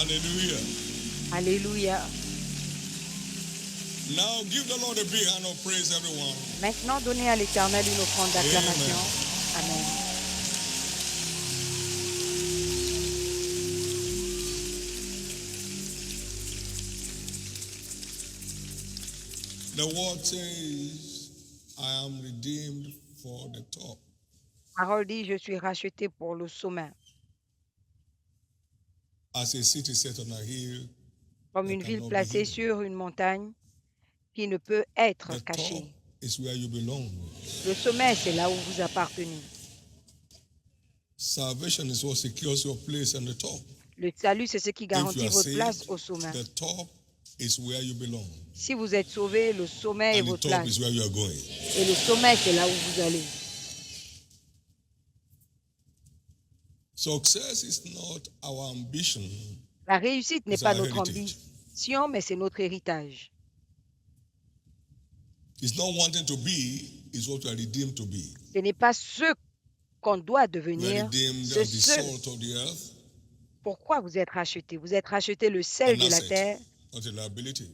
Hallelujah. Alléluia. Now give the Lord a big hand of praise, everyone. Maintenant, donnez à l'Éternel une offrande d'acclamation. Amen. The word says, I am redeemed for the top. La parole dit, je suis racheté pour le sommet. As a city set on a hill, Comme that une ville cannot be placée hidden. sur une montagne qui ne peut être The top cachée. is where you belong. Le sommet, c'est là où vous appartenez. Salvation is what secures your place on the top. Le salut, c'est ce qui If you garantit are votre place saved, au sommet. the top is where you belong. Si vous êtes sauvé, le sommet est And the votre top place. is where you are going. Et le sommet, c'est là où vous allez. Success is not our ambition. La réussite n'est It's pas our notre heritage. ambition, mais c'est notre héritage. It's not wanting to be, it's what we are redeemed to be. Ce n'est pas ce qu'on doit We are devenir, redeemed c'est as the ce salt of the earth, pourquoi vous êtes racheté. Vous êtes racheté le sel an de la asset, terre, not a liability.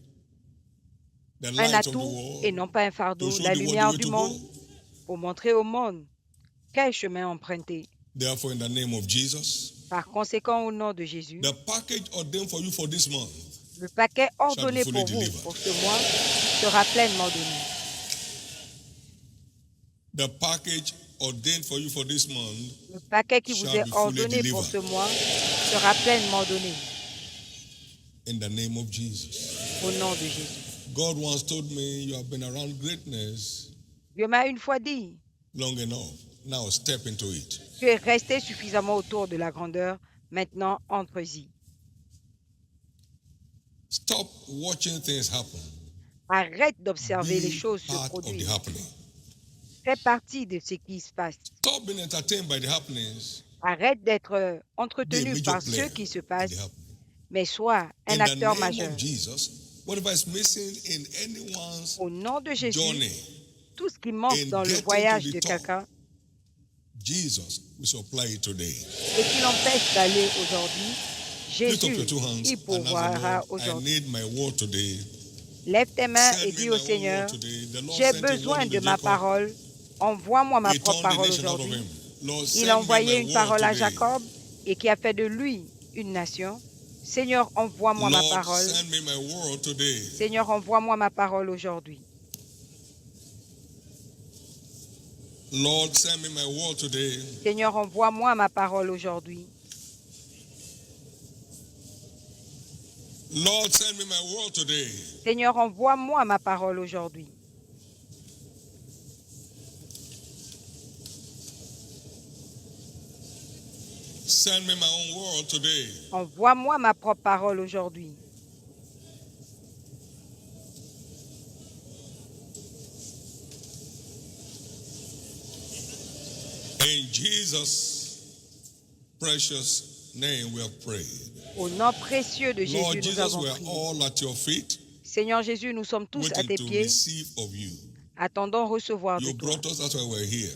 The un light of the atout et world, non pas un to fardeau, show la the world the lumière way du to monde, go. pour montrer au monde quel chemin emprunter. Therefore, in the name of Jesus, Par conséquent, au nom de Jésus, the package ordained for you for this month le paquet shall ordonné be fully pour vous delivered. pour ce mois sera pleinement donné. The package ordained for you for this month Le paquet qui vous shall est be fully ordonné pour delivered. ce mois sera pleinement donné in the name of Jesus. au nom de Jésus. God once told me, you have been around greatness Dieu m'a une fois dit, long enough. Now step into it. tu es resté suffisamment autour de la grandeur, maintenant entre-y. Stop watching things happen. Arrête d'observer les Be choses se part of the produire. happening. Fais partie de ce qui se passe. Stop being entertained by the happenings. Arrête d'être Be a entretenu major par player ce qui se in passe, the happening. mais sois un In the acteur name majeur. of Jesus, whatever is missing in anyone's Au nom de Jésus, journey, tout ce qui manque in dans le getting voyage to the de top, quelqu'un Jesus will supply it today. et qui l'empêche d'aller aujourd'hui, Lift up Jésus your two hands y and ask the pourvoira Lord, I aujourd'hui. need my word today. Lève tes mains et Send dis me au my own Seigneur, word today. The Lord j'ai sent a word besoin unto de ma Jacob. parole. Envoie-moi ma He propre turned the parole nation out of aujourd'hui. him. Lord, Il send a me envoyé my une word parole à today. Jacob et qui a fait de lui une nation. Seigneur, envoie-moi ma Lord, parole. send me my word today. Seigneur, envoie-moi ma parole aujourd'hui. Lord, send me my word today. Seigneur, envoie-moi ma parole aujourd'hui. Lord, send me my word today. Seigneur, envoie-moi ma parole aujourd'hui. Send me my own word today. Envoie-moi ma propre parole aujourd'hui. In Jesus' precious name we have prayed. Au nom précieux de Lord Jésus, nous Jesus, avons we are prié. all at your feet, Seigneur Jésus, nous sommes tous à waiting tes to pieds, receive of you. attendons recevoir de You toi. brought us, that's why we're here.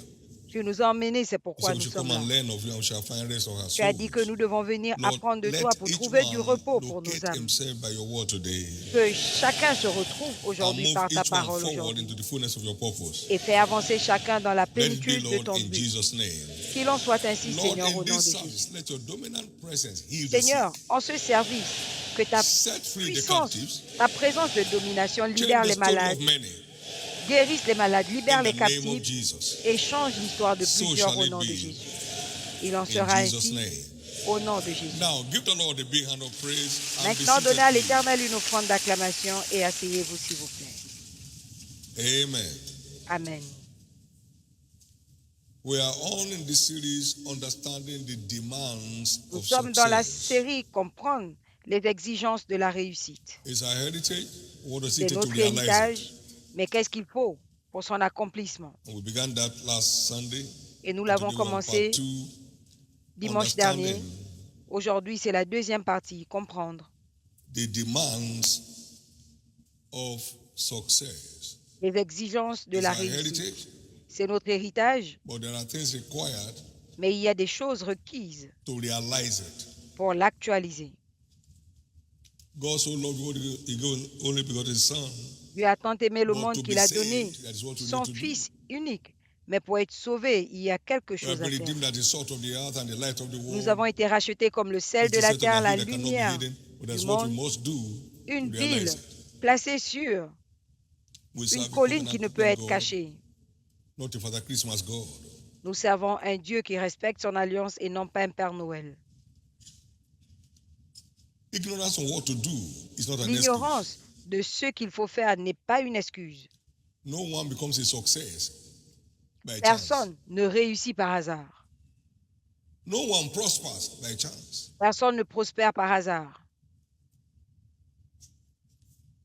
Tu nous as emmenés, c'est You pourquoi said we nous should sommes come là. and learn of you and we shall find rest of our Tu as dit que souls. nous devons venir Lord, apprendre de let toi pour each trouver du one repos pour nos locate âmes. himself by your word today Que chacun se retrouve and aujourd'hui move par ta each one parole forward aujourd'hui into the fullness of your purpose. et fais avancer chacun dans la Let it be, plénitude de Lord, ton in but. Jesus' name. Qu'il en soit ainsi, Lord, Seigneur, au in nom de this Jésus. service, let your dominant presence heal the Seigneur, sick, en ce service, que ta set free the puissance, captives, ta présence de domination change libère the les story malades, of many. guérisse les malades, libère In les the name of captifs Jesus. et change l'histoire de So plusieurs shall au it nom de be. Jésus. Il en In sera Jesus' ainsi name. au nom de Jésus. Now, give the Lord a big hand of praise and be Maintenant, seated, donnez à please. l'Éternel une offrande d'acclamation et asseyez-vous, s'il vous plaît. Amen. Amen. We are on in this series understanding the demands Nous of sommes dans la success. série Comprendre les exigences de la réussite. It's our heritage. What does it C'est take to notre realize héritage, it? mais qu'est-ce qu'il faut pour son accomplissement? And we began that last Sunday. Et nous And l'avons today we're on commencé part 2, dimanche dernier. understanding Aujourd'hui, c'est la deuxième partie, comprendre the demands of success. les exigences de It's la our réussite. heritage, C'est notre héritage, but there are things required mais il y a des choses requises to realize it. pour l'actualiser. God so loved the world, he gave only begotten Son. Dieu a tant aimé le But monde to be qu'il a donné saved, that is what we son need to do. Fils unique. Mais pour être sauvé, il y a quelque We have chose à been faire. redeemed as the salt of the earth and the light of the Nous world. avons été rachetés comme le sel It de is la certain terre, that la he that cannot be lumière hidden, but du that's what we monde, must do une to ville realize it. placée sur We une serve a colline qui ne peut covenant-keeping être God, cachée. not a Father Christmas God. Nous servons un Dieu qui respecte son alliance et non pas un Père Noël. Ignorance on what to do is not an excuse. L'ignorance de ce qu'il faut faire n'est pas une excuse. No one becomes a success by chance. Personne ne réussit par hasard. No one prospers by chance. Personne ne prospère par hasard.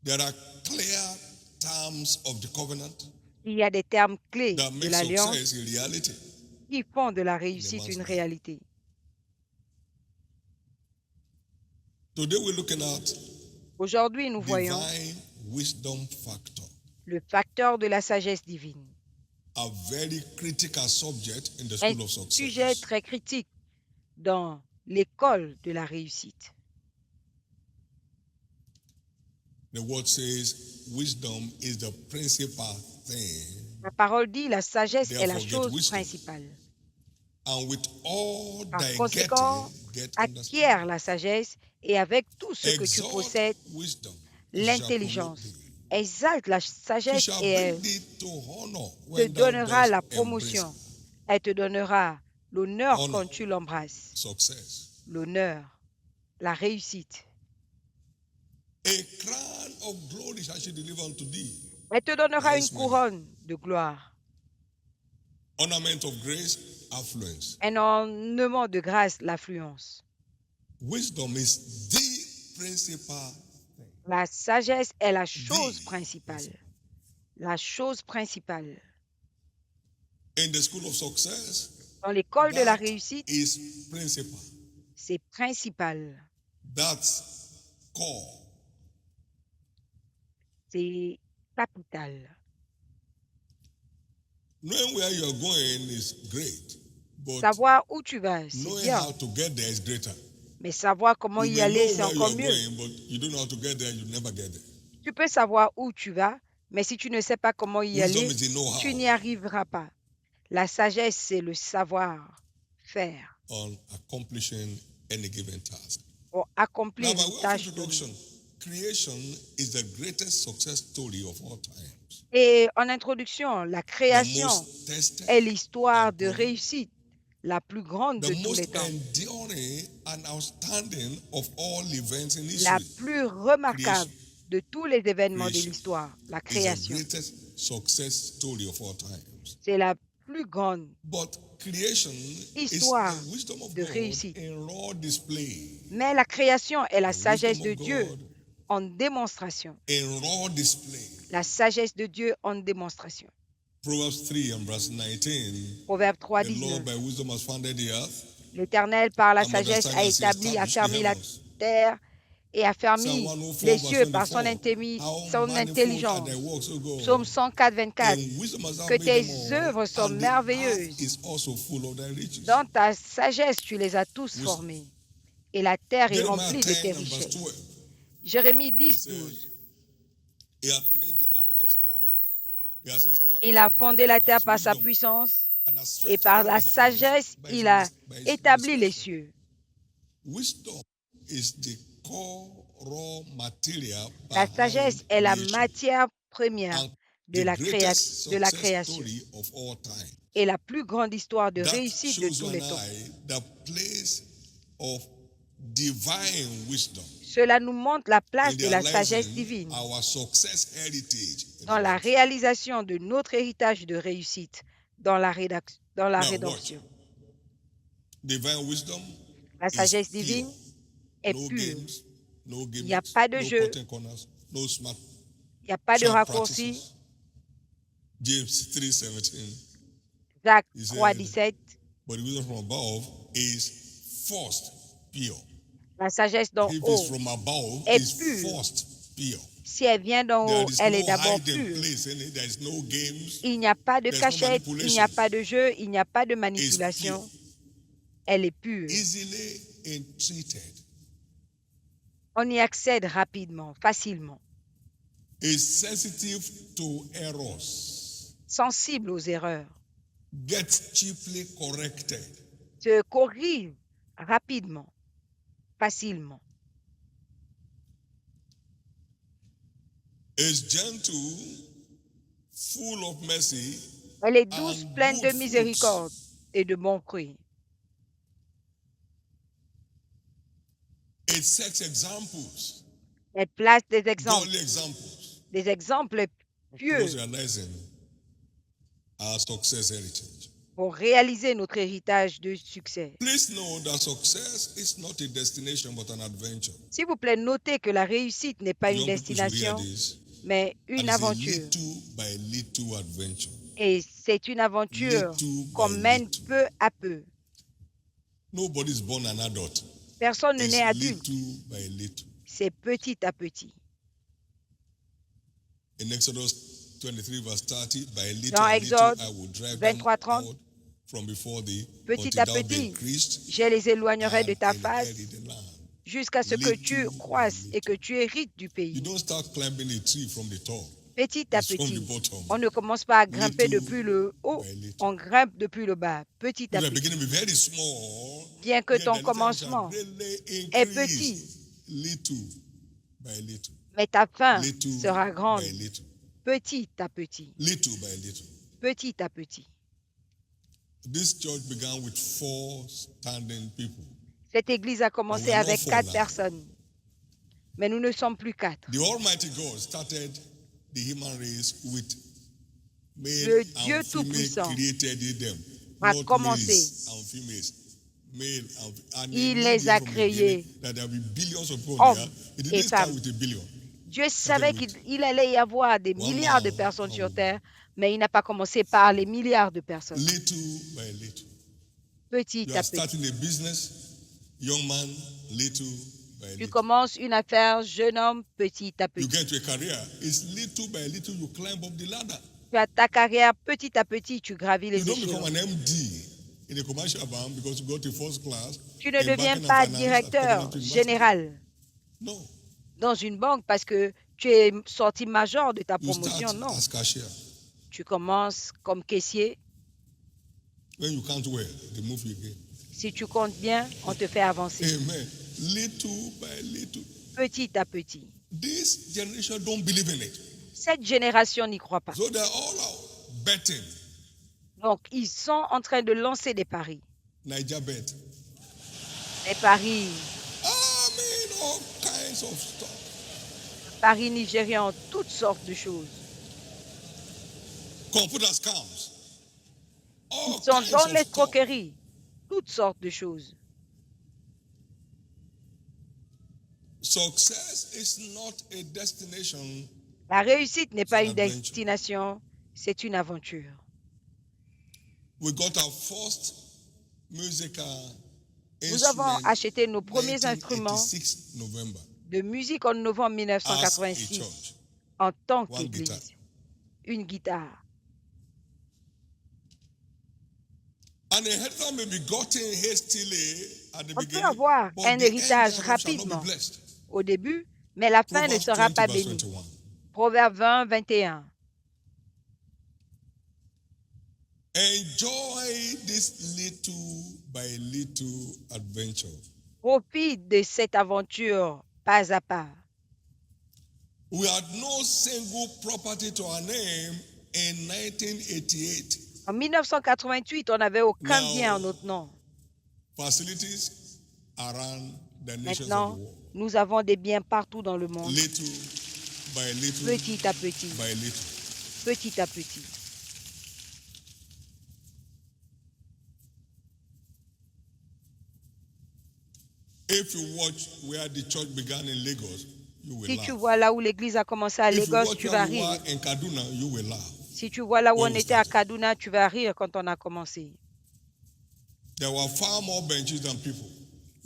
There are clear terms of the covenant Il y a des termes clés that de make l'alliance success a reality. qui font de la réussite man's une life. réalité. Today we're looking at Aujourd'hui, nous voyons divine wisdom factor, le facteur de la sagesse divine, a very critical subject in the un school of sujet success. très critique dans l'école de la réussite. The word says wisdom is the principal thing, La parole dit la sagesse est la Therefore, get chose wisdom. principale. and with all Par thy conséquent, getting, get understanding. acquiert la sagesse et avec tout ce que tu Exalt possèdes, wisdom, it shall l'intelligence. promote thee. Exalte la She sagesse shall et elle bring thee to honor te when thou donnera dost la embrace promotion. Elle te donnera l'honneur Honor. quand tu l'embrasses. success. L'honneur, la réussite. A crown of glory shall she deliver unto thee. Elle te donnera Nice une money. couronne de gloire, Ornament of grace, affluence. un ornement de grâce, l'affluence. Wisdom is the principal thing. La sagesse est la chose The principale. La chose principale. In the school of success, Dans l'école de la that réussite, is principal. c'est principal. That's core. C'est capital. Knowing where you're going is great, but Savoir où tu vas, c'est knowing bien. how to get there is greater. Mais savoir comment You y may aller, know c'est where you encore are mieux. going, but you don't know how to get there, you never get there. Tu peux savoir où tu vas, mais si tu ne sais pas comment y Wisdom aller, is the know-how tu n'y arriveras pas. La sagesse, c'est le savoir-faire on accomplishing any given task. pour Now, accomplir by une way of tâche donnée. introduction, creation is the greatest success story of all times. Et en introduction, la The création most tested, est l'histoire and de proven, réussite la plus grande the de tous les most temps, enduring and outstanding of all events in la history. plus remarquable de tous les événements de Creation l'histoire, la is the création. greatest success story of all times. C'est la plus grande But creation is Histoire the wisdom of de God réussite. in raw display. Mais la création est la The sagesse wisdom de of Dieu God en démonstration. in raw display. La sagesse de Dieu en démonstration. Proverbs 3 and verse 19. Proverbe 3, The Lord 19. by wisdom has founded the earth. L'Éternel, par la And sagesse, a understanding has établi, established affermi the la heavens. terre et a Psalm fermi 104 les verse cieux par son 24. How son manifold are intelligence. thy works, O God. Psaume 104, 24. In wisdom hast thou Que made tes them all, œuvres sont and the merveilleuses. earth is also full of thy riches. Dans ta sagesse, tu les as tous Wisdom. formés. Et la terre est Jeremiah remplie de 10 tes and verse richesses. 12. Jérémie 10, said, 12. He hath made the earth by his power. He has established Il a the fondé world la by terre his par sa wisdom, puissance and has et stretched par out la the heavens sagesse, by his il a by his établi les discretion. cieux. Wisdom is the core raw material La behind sagesse est la creation, matière première and de the la greatest success création story of all time. et la plus grande histoire de That réussite de shows you tous les and temps. I the place of divine wisdom Cela nous montre la place in de la sagesse realizing divine our success heritage in dans la redemption. réalisation de notre héritage de réussite dans la Now, watch. rédemption. Divine wisdom La is sagesse pure. divine est No pure. games, no Il n'y a gimmicks, pas de no jeu, cutting corners, no smart il n'y a pas de sharp raccourci. practices. James 3:17. Jacques He 3, said, 17. but the wisdom from above is first pure. La sagesse d'en If it's haut, from above, est it's pure. first pure. si elle vient d'en There haut, is elle est no d'abord hiding pure. place in it. There is no games. Il n'y a pas de There's no cachette, il n'y a manipulation. pas de jeu, il n'y a pas de It's manipulation. pure, Elle est pure. easily entreated. On y accède rapidement, facilement. is sensitive to errors, Sensible aux erreurs. gets cheaply corrected, Se corrige rapidement, facilement. is gentle, full of mercy, Elle est douce, and pleine de good miséricorde fruits. et de bons fruits. It sets examples, Elle place des exemples pieux towards realizing our success heritage. pour réaliser notre héritage de succès. Please know that success is not a destination but an adventure. S'il vous plaît, notez que la réussite n'est pas une Young people should hear destination, this. mais And une it's a aventure. little by little adventure. Et c'est une aventure Little qu'on by mène little. peu à peu. Nobody is born an adult. Personne ne It's naît adulte. little by little. C'est petit à petit. In Exodus 23 verse 30, by little Dans and Exode little I will drive them 23:30, out from before thee, petit until à thou be petit, increased je les éloignerai de and ta face inherit the land. jusqu'à ce que tu Little by croisses et little. que tu hérites du You pays. don't start climbing a tree from the top. Petit à It's from the petit. bottom. On ne commence pas à grimper Little depuis le haut, by little. on grimpe depuis le bas, petit You à are petit. beginning to be very small. Bien que yet ton the little commencement shall really est increase. petit, Little by little. mais ta fin Little sera grande, by little. petit à petit, Little by little. petit à petit. This church began with 4 standing people. Cette église a commencé We are not avec 4 4 now. personnes, mais nous ne sommes plus 4. The Almighty God started the human race with male Le and Dieu female Tout-Puissant created them, a not commencé. males and females. Male and Il he knew les a from the créés, beginning that there will be billions of people hommes there. He et didn't start femmes. with a billion. Dieu savait qu'il allait y avoir des One milliards de man, personnes one sur woman. Terre, mais il n'a pas commencé par les milliards de personnes. Little by little. Petit You à are petit. starting a business, young man, little by Tu little. commences une affaire, jeune homme, petit à You petit. get to a career, it's little by little you climb up the ladder. Tu as ta carrière, petit à petit, tu gravis You les don't become échelons. an MD in a commercial bank because you got to first class. Tu ne in deviens banking and pas finance at directeur Covenant University. général No. dans une banque parce que tu es sorti major de ta You promotion. start Non. as cashier. Tu commences comme caissier. When you count well, they move you again. Si tu comptes bien, on te fait avancer Amen. Little by little. petit à petit. This generation don't believe in it. Cette génération n'y croit pas. So they're all out betting. Donc, ils sont en train de lancer des paris. Niger bet. Des paris, I mean, all kinds of stuff. paris nigérians, toutes sortes de choses. Computer scams. All Ils sont kinds dans of l'escroquerie, toutes sortes de choses. Success is not a destination. La réussite n'est pas It's an une adventure. destination, c'est une aventure. We got our first musical Nous avons instrument acheté nos premiers instruments 1986 November de musique en novembre as a 1986 church. en tant One qu'église. guitar. Une guitare. An inheritance may be gotten hastily at the On peut beginning, avoir but un the héritage end thereof shall not rapidement be blessed. au début, mais la fin ne Proverbs sera 20 pas verse bénie. 21. Proverbe 20, 21. Enjoy this little by little adventure. Profite de cette aventure pas à pas. We had no single property to our name in 1988. En 1988, on n'avait aucun Now, bien en notre nom. Facilities around the nations of Maintenant, the world. nous avons des biens partout dans le monde, Little by little petit à petit, by little. petit à petit. If you watch where the church began in Lagos, you will Si tu laugh. vois là où l'église a commencé à If you Lagos, watch tu where vas we rire. were in Kaduna, you will laugh. Si tu vois là où When on we était à started. Kaduna, tu vas rire quand on a commencé. There were far more benches than people.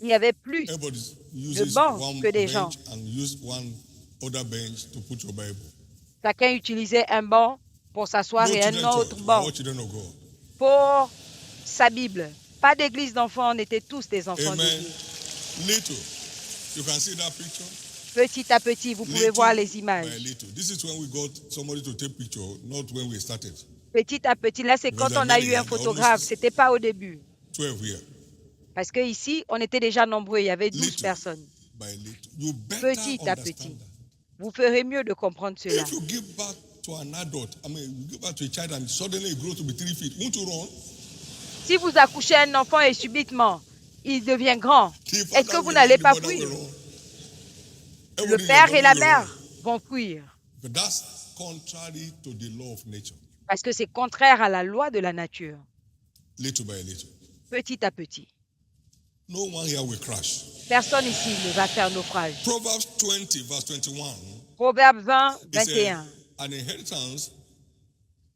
Il y avait plus Everybody uses bancs one que des bench gens. and use one other bench to put your Bible. Chacun utilisait un banc pour s'asseoir No et un children autre church. We are banc all children of God. pour sa Bible. Pas d'église d'enfants, on était tous des enfants de Amen. Dieu. Little. You can see that picture. Petit à petit, vous pouvez voir les images. by little. This is when we got somebody to take picture, not when we started. Petit à petit, là, c'est quand on a eu un photographe. Ce n'était pas au début. 12 here. Parce qu'ici, on était déjà nombreux. Il y avait 12 Little personnes. by little. You better Petit à petit. understand that. Vous ferez mieux de comprendre cela. If you give back to an adult, you give back to a child and suddenly it grows to be 3 feet, won't you run? Si vous accouchez un enfant et subitement, il devient grand, est-ce que vous n'allez pas fuir? Le père et la mère vont fuir. But that's contrary to the law of nature. Parce que c'est contraire à la loi de la nature. Little by little. Petit à petit. No one here will crash. Personne ici ne va faire naufrage. Proverbs 20, verse 21. Proverbe 20, It said, 21. an inheritance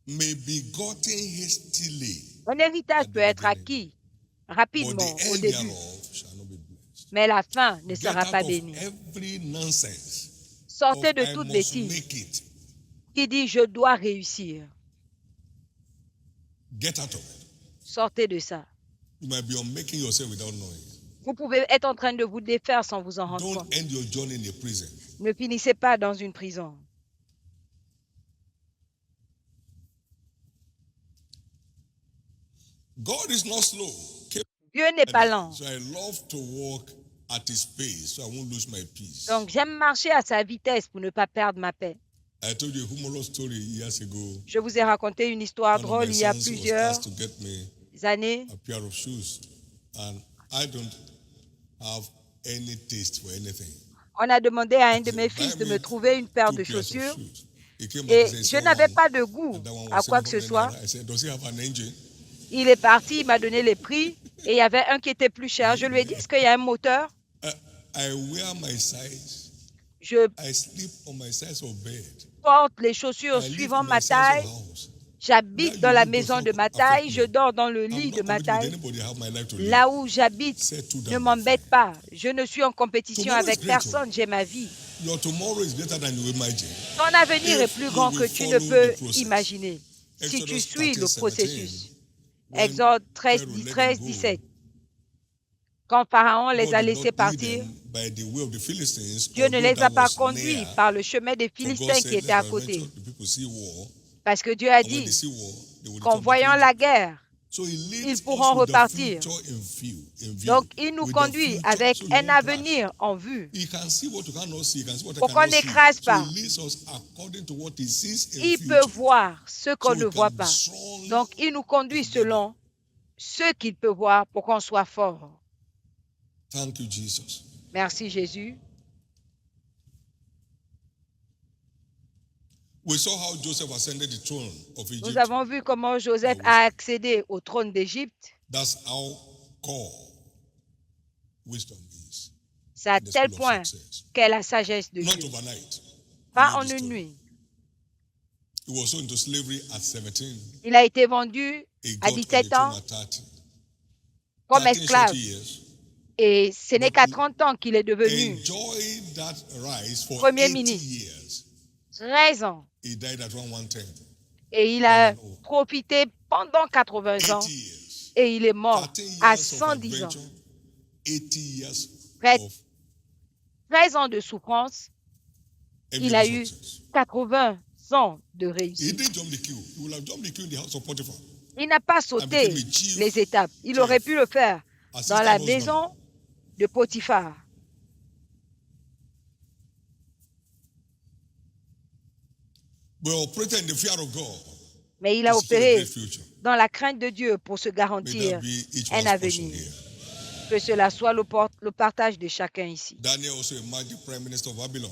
may be gotten hastily, Un héritage peut être acquis but rapidement the au end début, thereof shall not be blessed. mais la fin ne Get sera out pas of bénie. every nonsense Sortez of de I toute must bêtise make it. qui dit je dois réussir. Get out of it. Sortez de ça. You might be unmaking yourself without knowing. Vous pouvez être en train de vous défaire sans vous en rendre Don't compte. end your journey in a prison. Ne finissez pas dans une prison. God is not slow. Dieu n'est pas lent. So I love to walk at his pace so I won't lose my peace. Donc j'aime marcher à sa vitesse pour ne pas perdre ma paix. I told you a humorous story years ago. Je vous ai raconté une histoire One of drôle my il y a sons was plusieurs asked to get me années. a pair of shoes, and I don't have any taste for anything. On a demandé à un de He mes said, fils "Buy de me me trouver une paire 2 de pairs of chaussures shoes." He came back et and said, je "Saw n'avais one, pas de goût and that one à was quoi que ce 700 soit. naira." I said, "Does he have an engine?" Il est parti, il m'a donné les prix et il y avait un qui était plus cher. Je lui ai dit, est-ce qu'il y a un moteur? I wear my size. Je I sleep on my size of bed. porte les chaussures I live suivant in my ma size taille. of house. J'habite dans la maison de ma taille. Je dors dans le I'm lit de not ma competing with taille. anybody how my life to live. Là où j'habite Settle ne down. m'embête pas. Je ne suis en compétition Tomorrow is avec great, personne. J'ai ma vie. Your tomorrow is greater than you imagine. Ton avenir est If plus you grand will que tu ne follow peux the process. imaginer. Si tu Exodus suis le 13, processus. 17. When Exode 13, Pharaoh let 13, them go, 17. Quand Pharaon les God a did laissés not lead partir, them by the way of the Philistines, Dieu ne although les a that pas was conduits near. par le chemin des For God Philistins said, qui étaient "Let à the côté. adventure the people see war, Parce que Dieu a and when they dit see war, they will qu'en return to voyant Egypt." la guerre, So he leads ils us pourront with the repartir. future in view, donc il nous with the conduit future, avec so you un won't crash. avenir en vue. He can see what you cannot see. He can see what I Pour qu'on cannot see. n'écrase So pas. he leads us according to what he sees in Il future. peut voir ce qu'on So ne we voit can be pas. strong Donc il nous conduit together. selon ce qu'il peut voir pour qu'on soit fort. Thank you, Jesus. Merci Jésus. We saw how Joseph ascended the throne of Nous Egypt. avons vu comment Joseph a accédé au trône d'Égypte. That's how core wisdom is. C'est à in the tel school of point success. qu'est la sagesse de Not Dieu. overnight. Pas You en know the une story. nuit. He was sold into slavery at 17. Il a été vendu He à got on the 17 throne ans at 30. comme 30 esclave. 30 years. Et ce n'est But qu'à 30 ans qu'il est devenu Enjoy that rise for Premier 80 ministre. years. 13 ans. He died at around 110. Et il a profité pendant 80 ans 80 years. et il est mort 13 à years of 110 ans. adventure. 80 years Près- of 13 ans de souffrance, il a everyday eu success. 80 ans de He réussite. didn't jump the queue. He would have jumped the queue in the house of Potiphar. Il n'a pas sauté les étapes. Il aurait pu le faire dans la maison de Potiphar. But operated in the fear of God. Mais il a to secure a opéré great future. dans la crainte de Dieu pour se May garantir that be each un one's portion avenir. here. Que cela soit le partage de chacun ici. Daniel also emerged the prime minister of Babylon.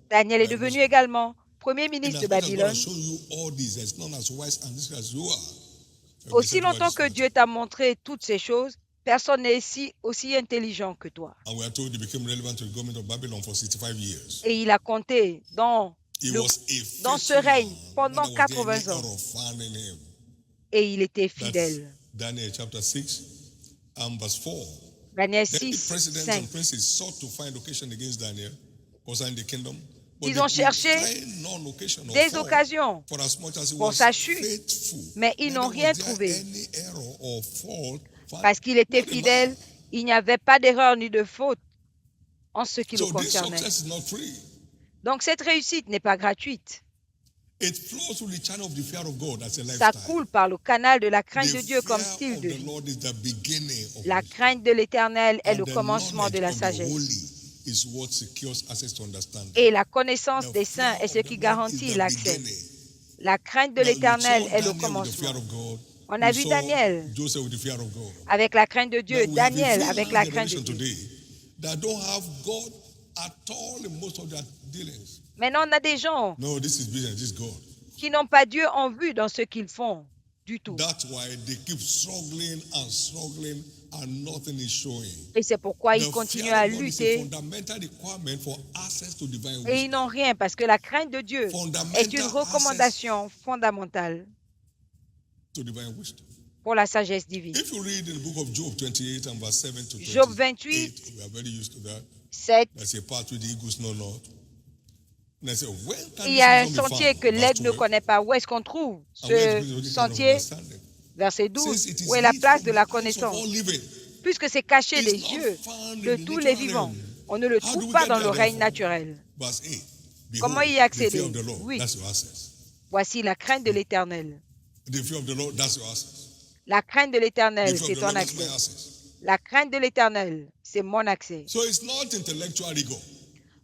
Daniel est devenu également premier ministre de In as much as God Babylone. has shown you all this, there's none as wise and discreet as you are. Aussi longtemps que Dieu t'a montré toutes ces choses, personne n'est aussi intelligent que toi. And we are told he became relevant to the government of Babylon for 65 years. Et il a compté dans He le- was a dans ce faithful règne man. pendant When there was 80 any ans. error found in him. et il était That's fidèle. Daniel chapter 6 and verse 4. Daniel Then the 6, presidents 5. and princes sought to find occasion against Daniel concerning the kingdom. But Ils they ont could cherché find none occasion or des fault, occasions for as much as he pour was sa chute, faithful. mais ils n'ont Neither rien was there trouvé. any error or fault found Parce qu'il était in the fidèle, man. il n'y avait pas d'erreur ni de faute en ce qui le So this concernait. success is not free. Donc cette réussite n'est pas gratuite. It flows through the channel of the fear of God as a Ça lifestyle. coule par le canal de la crainte The de Dieu comme fear style of de the vie. Lord is the beginning of La wisdom. crainte de l'Éternel est And le the commencement de knowledge la of the sagesse. holy is what secures access to understanding. Et la connaissance The des fear saints est ce of the qui Lord garantit is the l'accès. beginning. La crainte de Now, you l'Éternel saw est le Daniel with the fear commencement. of God. On a You vu saw Daniel Joseph with the fear of God. avec la crainte de Now, Dieu, we have a Daniel very avec young la crainte de generation Dieu. today that don't have God at all in most of their dealings. Maintenant, on a des gens No, this is business, this is God. qui n'ont pas Dieu en vue dans ce qu'ils font du tout. That's why they keep struggling and nothing is showing. Et c'est pourquoi ils The continuent fear à of God is a lutter fundamental requirement for access to divine et ils wisdom. n'ont rien parce que la crainte de Dieu est une Fundamental recommandation fondamentale to divine wisdom. pour la sagesse divine. If you read in the book of Job 28 and verse 7 to Job 28, we are very used to that. 7. That's a path with the eagles know not. And I say, when can Il this y a un wisdom be sentier found? que Verse l'aigle ne 12. connaît pas. Où est-ce qu'on trouve And where ce is this kind of sentier? understanding? Verset Since 12. it is Où est la hid place from de the la eyes of connaissance? all living, Puisque c'est caché it's des not yeux found de in the tous les natural vivants. realm. On ne le How do trouve we pas get dans there, le règne therefore? naturel. Verse 8. Comment Behold, y the accéder? fear of the Lord, Oui. that's your access. Voici la crainte de l'Éternel. The fear of the Lord, that's your access. La crainte de The l'Éternel, fear c'est of the ton Lord, that's my accès. access. La crainte de l'Éternel, c'est mon accès. So it's not intellectual ego.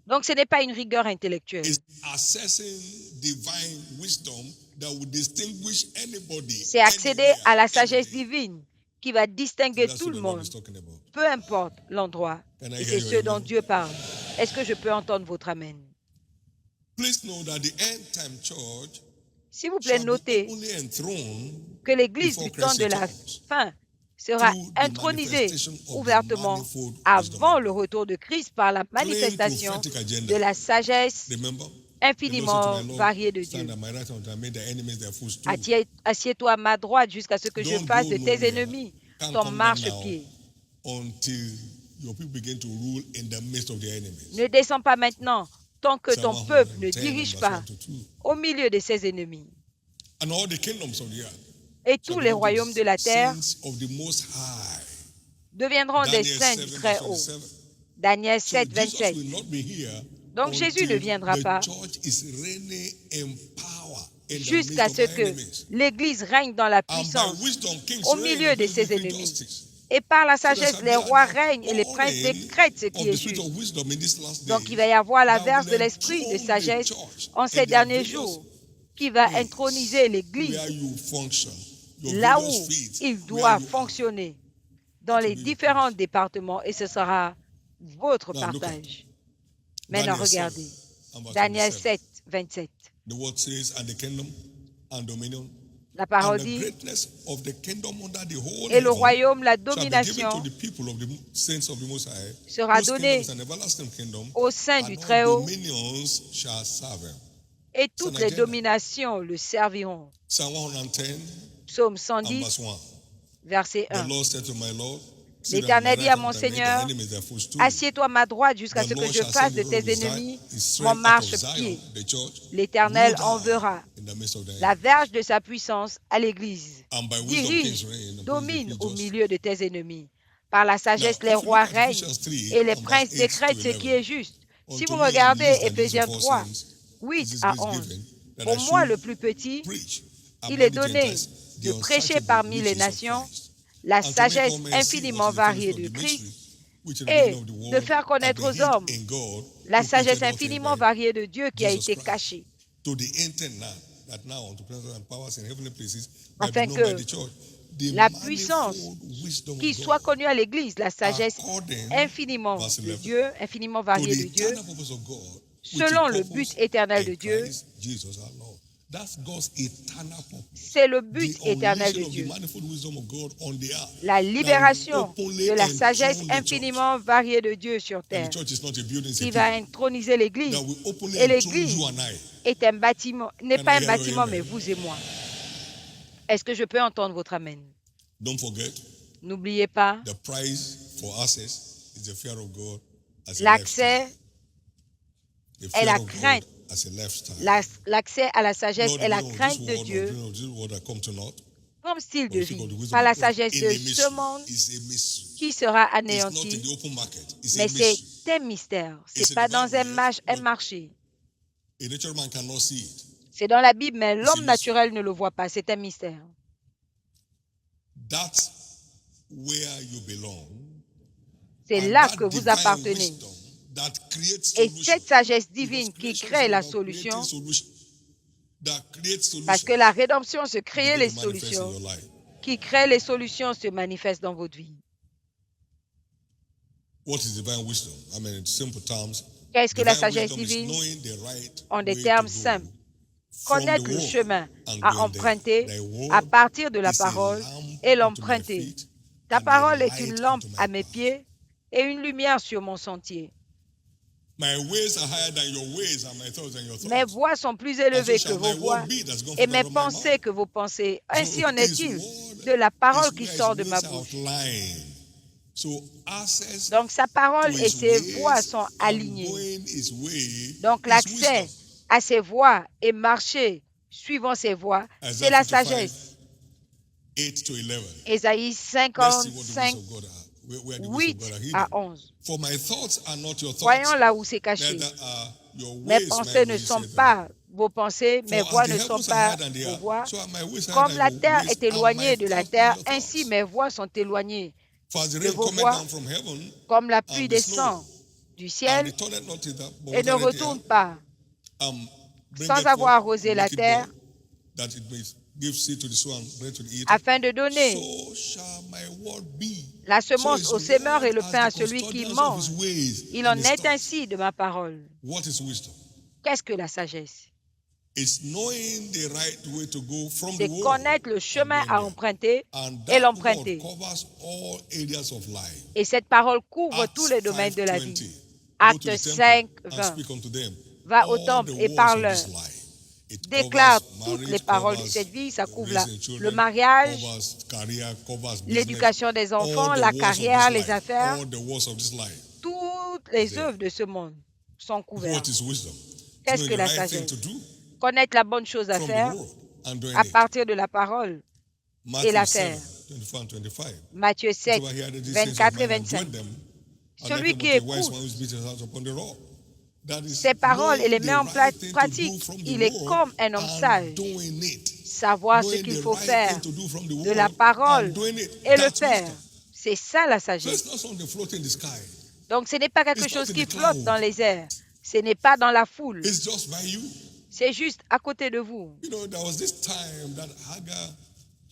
Donc ce n'est pas une rigueur intellectuelle. It's accessing divine wisdom that will distinguish anybody. C'est accéder anywhere, à la sagesse any day. divine qui va distinguer That's tout what le the Lord monde, is talking about. peu importe l'endroit. Can I Et hear c'est your ce dont amen? Dieu parle. Est-ce que je peux entendre votre amen? Please know that the end time church S'il vous plaît, shall be notez openly enthroned que l'Église before du temps Christ de la returns fin sera through the intronisée manifestation of the ouvertement manifold wisdom avant of le God. retour de Christ par la Plain manifestation prophetic agenda. de la sagesse Remember, the Lord infiniment said to my Lord, variée de stand Dieu. at my right hand, I made the enemies their footstool. Assieds-toi à ma droite jusqu'à ce que je Don't fasse go de tes nowhere. ennemis Can't ton come down marchepied. now until your people begin to rule in the midst of their enemies. Ne descends pas maintenant tant que ton Psalm peuple ne 110 dirige and pas verse 1 to 2. au milieu de ses ennemis. And all the kingdoms of the earth Et shall tous les belong to royaumes de la the terre saints of the Most High. deviendront des Daniel saints 7, du verse Très-Haut. 27. Daniel So 7, Jesus 27. will not be here Donc Jésus ne until viendra the pas church is reigning in power in the jusqu'à midst ce of her que enemies. l'Église règne dans la And by puissance wisdom, kings au reign milieu and de kings ses decree ennemis. justice. Et par la So there sagesse, shall les be rois an règnent et les princes outpouring décrètent ce of qui the est spirit juste. of wisdom in these last Donc il days va y avoir la that verse will de l'esprit de enthrone the sagesse church en in ces their derniers various jours qui va ways introniser where l'Église you function, your là various où feet, il where doit you are. fonctionner dans That will les be your différents place. départements et ce sera votre Now, look at partage. Maintenant, Daniel 7 regardez. and verse Daniel 27. 7, 27. The word says, and the kingdom and dominion La and parole the dit, greatness of the kingdom under the whole et le heaven royaume, la shall be given to domination the people of the saints of the Most High, sera whose kingdom donnée is an everlasting kingdom, au sein du and all Très-Haut dominions shall serve him. et C'est toutes un les agenda. dominations le serviront. Psalm 110 Psaume and 110, verse 1. verset The 1. Lord said to my Lord, sit at my L'Éternel dit right à hand mon and make the Seigneur, enemies their footstool. assieds-toi à ma droite jusqu'à The ce que Lord je shall fasse send de the Lord tes of Zion, ennemis his strength mon out of marchepied. Zion, the church, L'Éternel rule enverra in the midst of the la earth. verge de sa puissance à l'Église. And by wisdom Dirige, kings reign, and kings domine decree au justice. milieu de tes ennemis. Par la sagesse, Now, les if you rois look at règnent Ephesians 3 et les and verse princes 8 décrètent to ce qui 11, est juste. Si unto vous me I'm regardez least and least Éphésiens of all 3, saints, 8 is this à grace 11, given, that pour I moi should le plus petit, preach il among est the donné Gentiles the de prêcher unsearchable parmi les riches of nations Christ, la and to make sagesse all men see what infiniment is the variée fellowship de of the Christ mystery, which in the et beginning of the de world faire had connaître been aux hid hommes in God, la who sagesse created all things infiniment by variée de Dieu qui a Jesus été Christ, cachée, to the intent now that now unto principalities and powers in heavenly places might be afin known by que the church, the la puissance manifold wisdom qui of soit God, connue à l'Église, la sagesse according, infiniment verse de 11, Dieu, infiniment to variée de the Dieu, eternal purpose of God, which he selon le but purposed éternel in de Dieu. Christ Jesus our Lord. That's God's eternal purpose. C'est le The but éternel de unleashing of the Dieu. manifold wisdom of God on the earth. La libération openly de la sagesse enthrone the church. infiniment variée de Dieu sur And the terre, church is not a building, it's a qui va people. introniser l'Église. That will openly Et enthrone l'Église you and I. est un bâtiment, n'est Can pas I un hear your bâtiment, amen? mais vous et moi. Est-ce que je peux entendre votre amen? Don't forget, N'oubliez pas, the price for access is the fear of God as a l'accès lifestyle. The est fear la of crainte. God as a lifestyle. L'accès à la sagesse Not est la the meaning of crainte this de world, Dieu or the meaning of this world that come to naught, comme style de but think of the vie, wisdom par la of God sagesse in de a ce mystery. monde It's a mystery. qui sera It's not in anéanti, the open market. It's a mais c'est mystery. C'est un mystère. Ce It's n'est in pas the dans Bible, un yes, but marché. a natural man cannot see it. C'est dans la Bible, mais It's a l'homme mystery. naturel ne le voit pas. C'est un mystère. That's where you belong. C'est And là that que vous divine appartenez. wisdom that creates Et solution. cette sagesse Because divine qui creation crée is la about solution, creating solution. That creates parce que solution. la rédemption se crée Begin les to manifest in solutions, your life. qui crée les solutions se manifestent dans votre vie. What is divine wisdom? I mean, in simple terms, Qu'est-ce que la divine sagesse wisdom is divine? knowing the right En des way termes to go simples, from the connaître le word chemin and à going there. emprunter Thy à word partir de la is a parole lamp et unto my l'emprunter. feet Ta and a parole est une light lampe unto my à mes path. pieds et une lumière sur mon sentier. My ways are higher than your ways and my thoughts than your Mes thoughts. voies sont plus And so élevées que shall my vos voies word be that's gone et forth mes out of my mouth. pensées que vos pensées. Ainsi So en his est-il word de la parole is qui where his sort de ma ways are bouche. outlined. So access Donc sa to parole et his ses voies ways sont and alignées. going his way Donc is l'accès wisdom. à ses voies et marcher suivant ses voies, c'est Isaiah la 55, sagesse. 8 to 11. Ésaïe Let's see what the 55, ways of God are. Where the ways of 8 God are à hidden. 11. For my thoughts are not your thoughts, Voyons là où c'est caché. neither are your Mes ways pensées my ne ways, sont saith the Lord. pas vos pensées, mes For as voix the ne sont heavens are pas higher than the vos earth, voix. so are my ways higher Comme than la your terre ways, est and my éloignée de la thoughts than terre, your ainsi thoughts. mes voix sont éloignées For as the de rain vos cometh voix, down from heaven, comme la and pluie the snow, descend du and ciel returneth not thither, but et ne watereth the retourne earth, pas and sans bringeth avoir forth, arrosé and la make it terre, bud, that it may give seed to the sower and bread to the eater, afin de donner so shall my word be. la So semence his au semeur et word le as pain the à celui qui custodians of his mange. ways Il and en his est thoughts. ainsi de ma parole. What is wisdom? Qu'est-ce que la sagesse? It's knowing the right way to go from the C'est word connaître le and chemin going à there. emprunter And et that word l'emprunter. covers all areas of life. Et cette parole couvre tous Acts les domaines de la vie. 5:20. Go to Acte the temple 5, and 20. speak unto them Va au all the temple et words of parle-leur. this life. It Déclare covers toutes les marriage, paroles de covers cette vie. Ça couvre raising le children, mariage, covers career, covers business. l'éducation des All enfants, the la words of carrière, this les life. affaires. All the words of this life. Toutes are les there. œuvres de ce monde sont What couvertes. is wisdom? Qu'est-ce Knowing que the la right thing sagesse? to do Connaître la bonne chose à from the faire word and doing à it. partir de la parole et Matthew la 7, faire. 24 and 25. Matthieu 7, Whosoever heareth these sayings of 24 et mine and 25. doeth them, are Celui like qui unto a wise écoute man which built his house upon the rock. That is ces paroles et les knowing met the en right thing to do pratique, from the il est word comme un homme and sage. doing it. Savoir ce Knowing qu'il the faut right faire thing to do from the de la word and parole doing it. et le That's faire. wisdom. C'est ça la So sagesse. it's not something floating in the sky. Donc ce n'est pas quelque It's not chose in qui the flotte dans cloud. les airs. Ce n'est pas dans la foule. It's just by you. C'est juste à côté de vous. You know, there was this time that Hagar,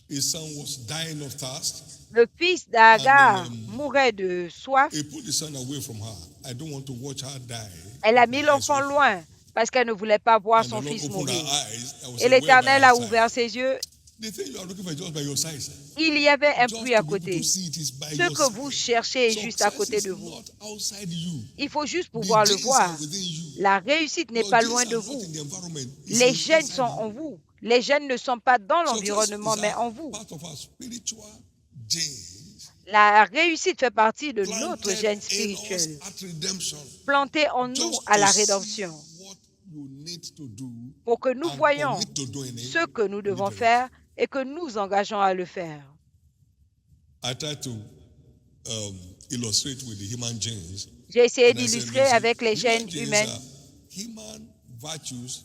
his son, was dying of thirst. Le fils d'Agar And then, mourait de soif. He put the son away from her. I don't want to watch her die. Elle a My mis eyes l'enfant open. loin parce qu'elle ne voulait pas voir And the son Lord fils opened her mourir. eyes. I was Et way by l'Éternel that a side. ouvert ses yeux. The thing you are looking for is just by your side. Il y avait un Just puits à to be able côté. to see it is by Ce your que vous side. cherchez est juste à Success côté is de vous. not outside you. Il faut juste The pouvoir le genes voir. are within you. La réussite n'est Your pas genes loin are de not vous. in the environment. It's Les gènes inside sont en you. vous. Les gènes ne sont pas dans Success l'environnement, is mais a en vous. part of our spiritual genes La réussite fait partie de notre planted gène in us spirituel, at redemption. planté en nous Just à la to see rédemption, what you need to do pour que nous and voyions commit to doing it ce que nous devons immediately. faire et que nous engageons à le faire. I tried to illustrate with the human genes. J'ai essayé And I said, d'illustrer listen, avec les human gènes genes humains. are human virtues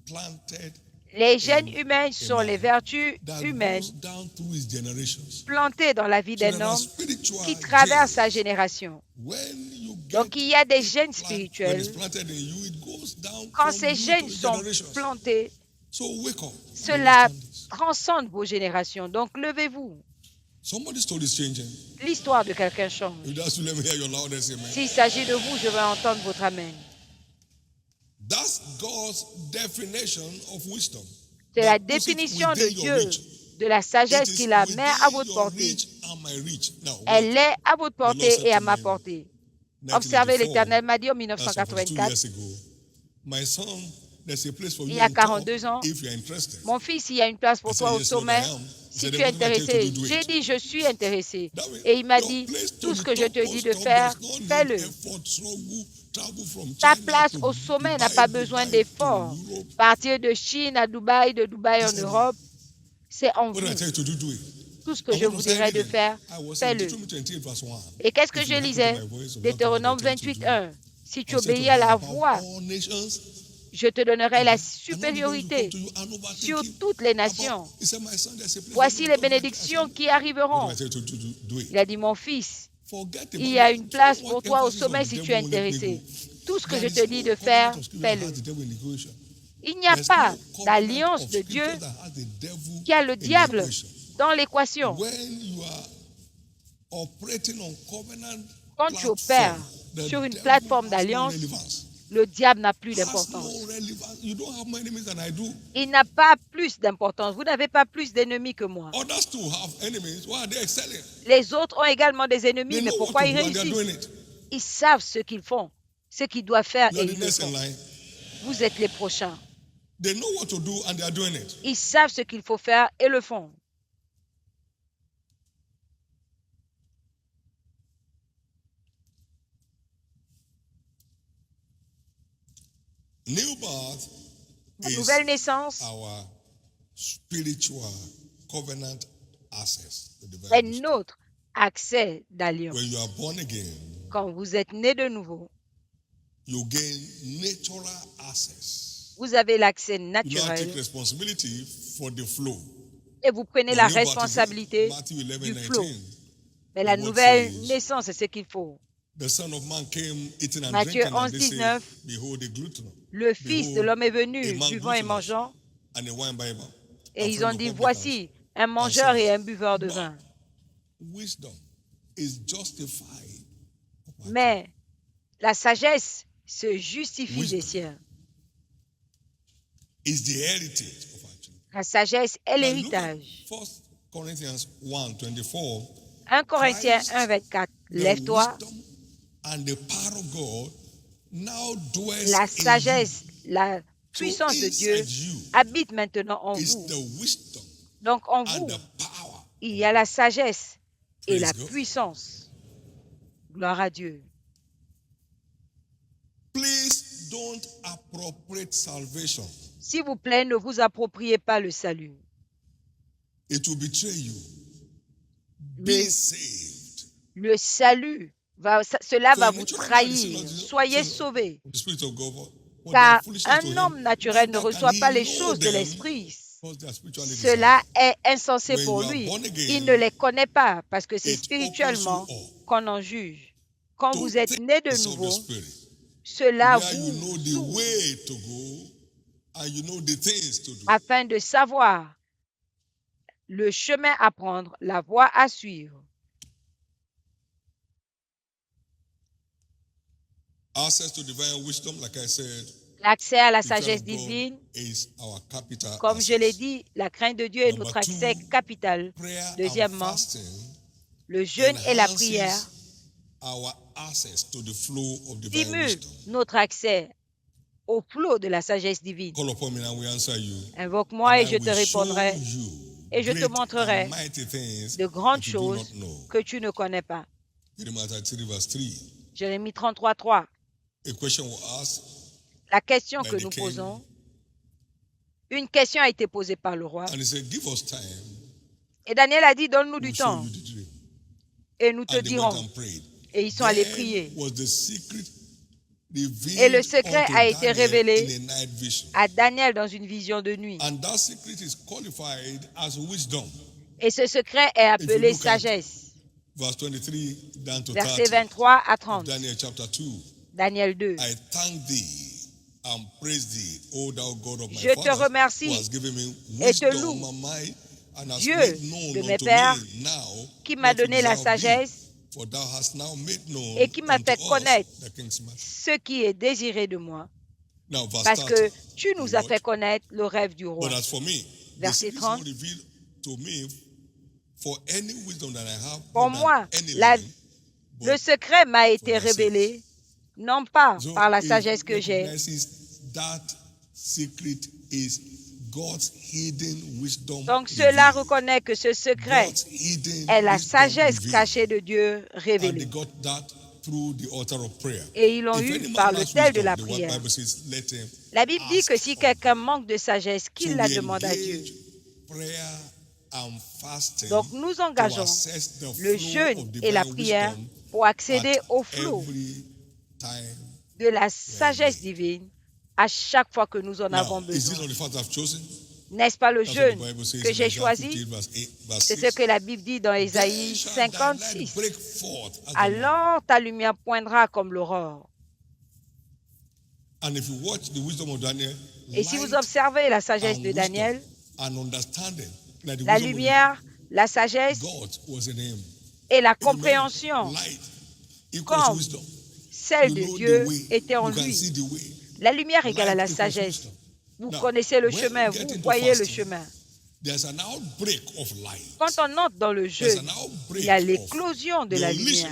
planted Les gènes in humains a sont les man vertus that humaines goes down through his generations. plantées dans la vie So d'un there are homme spiritual qui traverse sa genes. génération. When you Donc get il y a des it gènes when it's spirituels. planted in you, it goes down Quand from ces you gènes to the sont generations. plantés, So wake up. and cela understand this. transcende vos générations. Donc levez-vous. Somebody's story is changing. L'histoire de quelqu'un change. You just let me hear your loudest amen. S'il s'agit de vous, je vais entendre votre amen. That's God's definition of wisdom. C'est la That puts it définition de within your Dieu reach. de la It sagesse is qui la met à within votre your portée. reach and my reach. Now, Elle what? est à votre The Lord portée said et à to ma me portée. in Observez, 1984, l'Éternel m'a dit en that's 42 1984, years ago, my son, there's a place for il you y a on top 42 ans, if you're interested. mon fils, il y a une place I pour said, toi au yes, Lord, I sommet. am. He Si said, tu then es what am I telling you intéressé, to do? j'ai It. dit, je suis intéressé. That way, Et il m'a your dit, place to tout ce que je te the dis top de post faire, does not need fais-le. effort, struggle, travel from Ta China place to au sommet n'a Dubai, pas besoin Dubai to d'efforts. Europe. Partir de Chine à Dubaï, de Dubaï He en said, Europe, c'est en what did I vous. tell you to do? Do it. Tout ce que je vous dirai de faire, fais-le. Et qu'est-ce que je lisais? Deutéronome 28, 1. Si tu obéis à la voix, je te donnerai la supériorité sur toutes les nations. Voici les bénédictions qui arriveront. Il a dit, mon fils, il y a une place pour toi au sommet si tu es intéressé. Tout ce que je te dis de faire, fais-le. Il n'y a pas d'alliance de Dieu qui a le diable dans l'équation. Quand tu opères sur une plateforme d'alliance, le diable n'a plus d'importance. Il n'a pas plus d'importance. Vous n'avez pas plus d'ennemis que moi. Les autres ont également des ennemis, mais pourquoi ils réussissent? Ils savent ce qu'ils font, ce qu'ils doivent faire et ils le font. Vous êtes les prochains. Ils savent ce qu'il faut faire et le font. La nouvelle naissance est notre accès d'alliance. Quand vous êtes né de nouveau, vous avez l'accès naturel et vous prenez la responsabilité du flot. Mais la nouvelle naissance, c'est ce qu'il faut. Matthieu 11, 19, le Fils de l'homme est venu, buvant et mangeant, et ils ont dit, voici un mangeur et un buveur de vin. Mais la sagesse se justifie des siens. La sagesse est l'héritage. 1 Corinthiens 1, 24. Lève-toi. La sagesse, la puissance de Dieu habite maintenant en vous. Donc en vous, il y a la sagesse et la puissance. Gloire à Dieu. S'il vous plaît, ne vous appropriez pas le salut. Le salut, cela va vous trahir. Soyez sauvés. Car un homme naturel ne reçoit pas les choses de l'esprit. Cela est insensé pour lui. Il ne les connaît pas parce que c'est spirituellement qu'on en juge. Quand vous êtes né de nouveau, cela vous s'ouvre afin de savoir le chemin à prendre, la voie à suivre. L'accès à la sagesse divine, comme je l'ai dit, la crainte de Dieu est notre accès capital. Deuxièmement, le jeûne et la prière stimulent notre accès au flot de la sagesse divine. Invoque-moi et je te répondrai et je te montrerai de grandes choses que tu ne connais pas. Jérémie 33, 3. La question que nous posons, une question a été posée par le roi. Et Daniel a dit, donne-nous du temps et nous te dirons. Et ils sont allés prier. Et le secret a été révélé à Daniel dans une vision de nuit. Et ce secret est appelé sagesse. Versets 23 à 30. Daniel 2. Je te remercie et te loue, Dieu de mes pères, qui m'a donné la sagesse et qui m'a fait connaître ce qui est désiré de moi, parce que tu nous as fait connaître le rêve du roi. Verset 30. Pour moi, le secret m'a été révélé, non pas par la sagesse que j'ai, donc cela reconnaît que ce secret est la sagesse cachée de Dieu révélée. Et ils l'ont eu par l'autel de la prière. La Bible dit que si quelqu'un manque de sagesse, qu'il la demande à Dieu. Donc, nous engageons le jeûne et la prière pour accéder au flot de la sagesse divine à chaque fois que nous en avons besoin. N'est-ce pas le jeûne que j'ai choisi? C'est ce que la Bible dit dans Ésaïe 56. Alors ta lumière poindra comme l'aurore. Et si vous observez la sagesse de Daniel, la lumière, la sagesse et la compréhension comme celle de Dieu était en lui. La lumière égale à la sagesse. Vous connaissez le chemin, vous voyez le chemin. Quand on entre dans le jeûne, il y a l'éclosion de la lumière.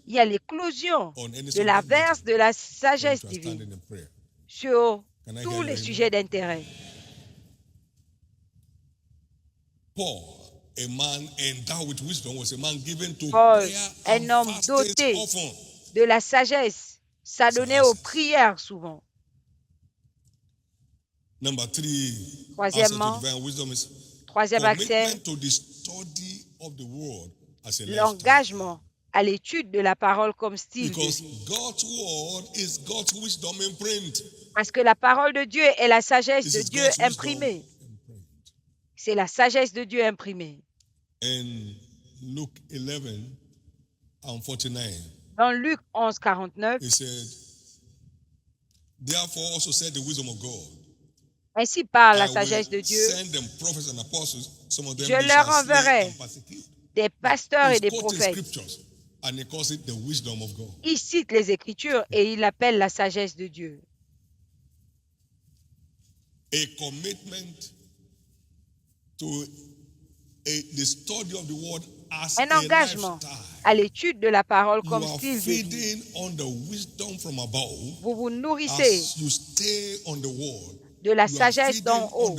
Il y a l'éclosion de la verse de la sagesse divine sur tous les sujets d'intérêt. Paul, un homme doté de la sagesse, s'adonnait aux prières souvent. Troisièmement, troisième accès, l'engagement à l'étude de la parole comme style de vie. Parce que la parole de Dieu est la sagesse de Dieu imprimée. C'est la sagesse de Dieu imprimée. Dans Luc 11, 49, ainsi parle la sagesse de Dieu, je leur enverrai des pasteurs et des prophètes. Il cite les Écritures et il l'appelle la sagesse de Dieu. Un engagement à l'étude de la parole comme style de vie. Vous vous nourrissez de la sagesse d'en haut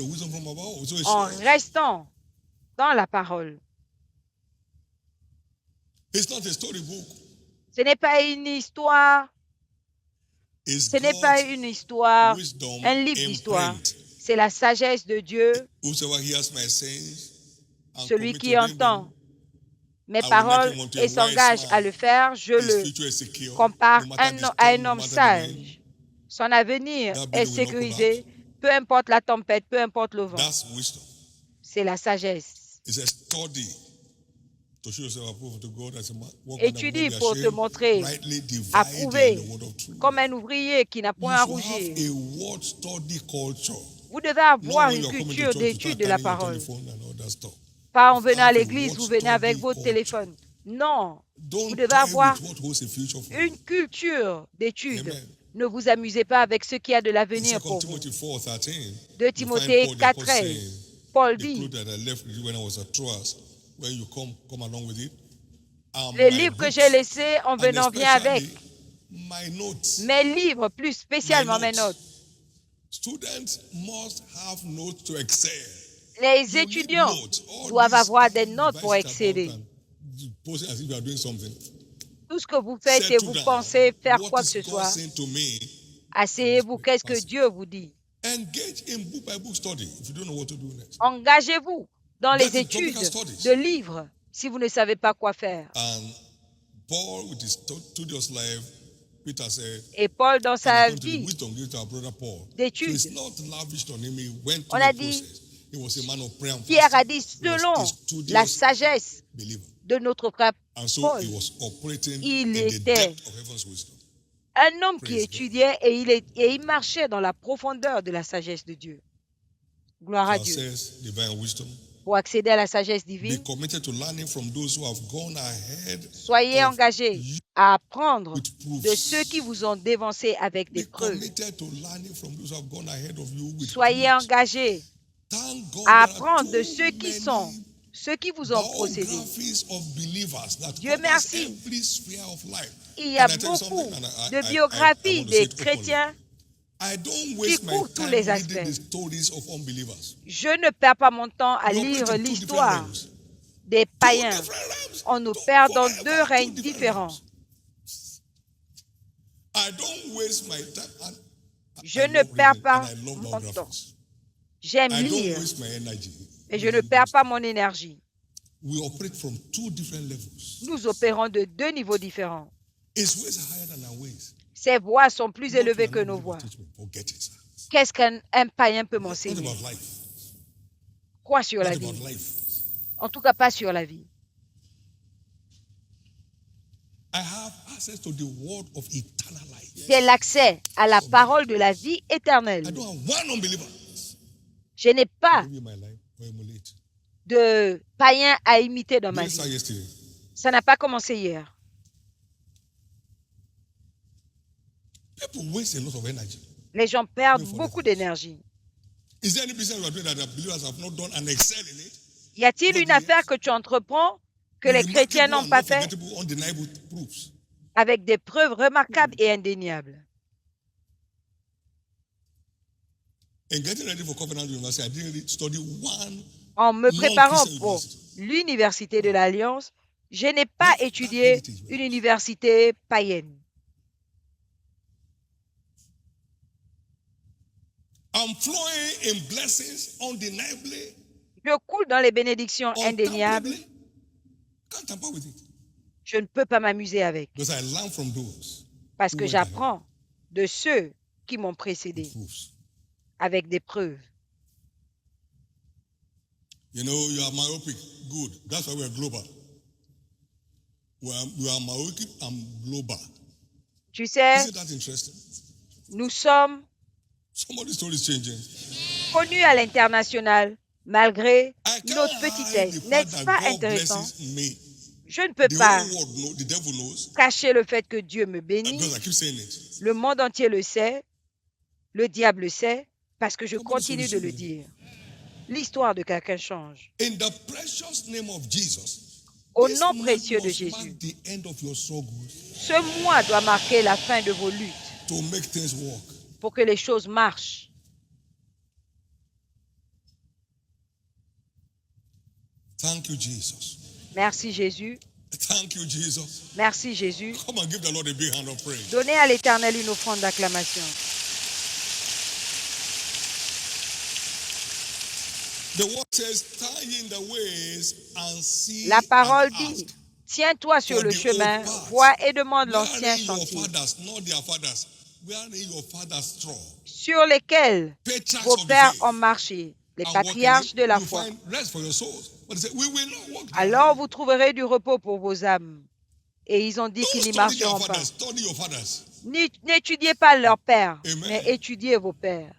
en restant dans la parole. Ce n'est pas une histoire, un livre d'histoire. C'est la sagesse de Dieu. Celui qui entend mes paroles et s'engage à le faire, je le compare à un homme sage. Son avenir est sécurisé, peu importe la tempête, peu importe le vent. C'est la sagesse. Étudie pour te montrer approuvé comme un ouvrier qui n'a point à rougir. Vous devez avoir une culture d'étude de la parole. Pas en venant à l'église, vous venez avec votre téléphone. Non, vous devez avoir une culture d'étude. Ne vous amusez pas avec ce qui a de l'avenir pour vous. 2 Timothée 4:13, Paul dit, le livre que j'ai laissé en venant vient avec. Mes livres, plus spécialement mes notes. Les étudiants doivent avoir des notes pour exceller. Tout ce que vous faites et vous pensez faire quoi que ce soit, asseyez-vous, qu'est-ce que Dieu vous dit? Engagez-vous dans les études de livres si vous ne savez pas quoi faire. Et Paul, dans sa vie d'études, on a dit, Pierre a dit, selon la sagesse de notre frère Paul, il était un homme qui étudiait et il marchait dans la profondeur de la sagesse de Dieu. Gloire à Dieu. Pour accéder à la sagesse divine, soyez engagés à apprendre de ceux qui vous ont dévancé avec des preuves. Soyez engagés à apprendre de ceux qui vous ont procédé. Dieu merci. Il y a beaucoup de biographies des chrétiens qui couvrent tous les aspects. Je ne perds pas mon temps à lire l'histoire des païens. On nous perd dans 2 règnes différents. Je ne perds pas mon temps. J'aime lire. Et je ne perds pas mon énergie. We operate from 2 different levels. Nous opérons de 2 niveaux différents. His ways are higher than our ways. Ses voies sont plus élevées que nos voies. Qu'est-ce qu'un païen peut m'enseigner? Quoi sur la vie? En tout cas, pas sur la vie. J'ai l'accès à la parole de la vie éternelle. Je n'ai pas de païen à imiter dans ma vie. Ça n'a pas commencé hier. Les gens perdent beaucoup d'énergie. Y a-t-il une affaire que tu entreprends que les chrétiens n'ont pas fait avec des preuves remarquables et indéniables? En me préparant pour l'université de l'Alliance, je n'ai pas étudié une université païenne. Je coule dans les bénédictions indéniables. Je ne peux pas m'amuser avec. Parce que j'apprends de ceux qui m'ont précédé avec des preuves. You know, you are myopic. Good. That's why we are global. We are myopic and global. Tu sais, Isn't that interesting? Nous sommes connus à l'international malgré notre petitesse. N'est-ce pas intéressant? Je ne peux pas cacher le fait que Dieu me bénit. Le monde entier le sait. Le diable le sait parce que je continue de le dire. L'histoire de quelqu'un change. Au nom précieux de Jésus, ce mois doit marquer la fin de vos luttes pour que les choses marchent. Thank you, Jesus. Merci Jésus. Thank you, Jesus. Merci Jésus. Come and give the Lord a big hand of praise. Donnez à l'Éternel une offrande d'acclamation. La parole dit, tiens-toi sur le chemin, vois et demande l'ancien chantier sur lesquels vos pères ont marché, les patriarches de la foi. Alors vous trouverez du repos pour vos âmes. Et ils ont dit qu'ils n'y marcheront pas. N'étudiez pas leurs pères, mais étudiez vos pères.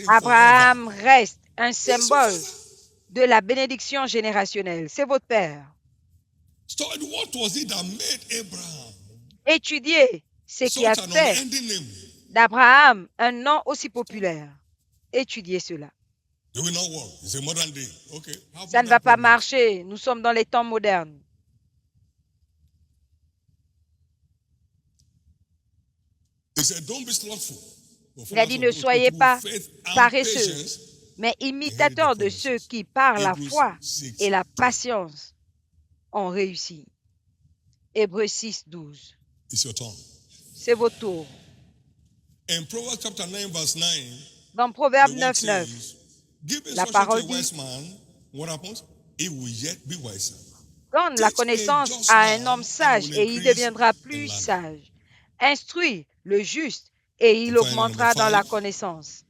Abraham reste un symbole de la bénédiction générationnelle. C'est votre père. Étudiez ce qui a fait d'Abraham un nom aussi populaire. Étudiez cela. Ça ne va pas marcher. Nous sommes dans les temps modernes. Il a dit, ne soyez pas paresseux, mais imitateurs de ceux qui, par la foi et la patience, ont réussi. Hébreux 6, 12. C'est votre tour. Dans Proverbe 9, 9, la parole dit, donne la connaissance à un homme sage et il deviendra plus sage. Instruis le juste et il augmentera dans la connaissance.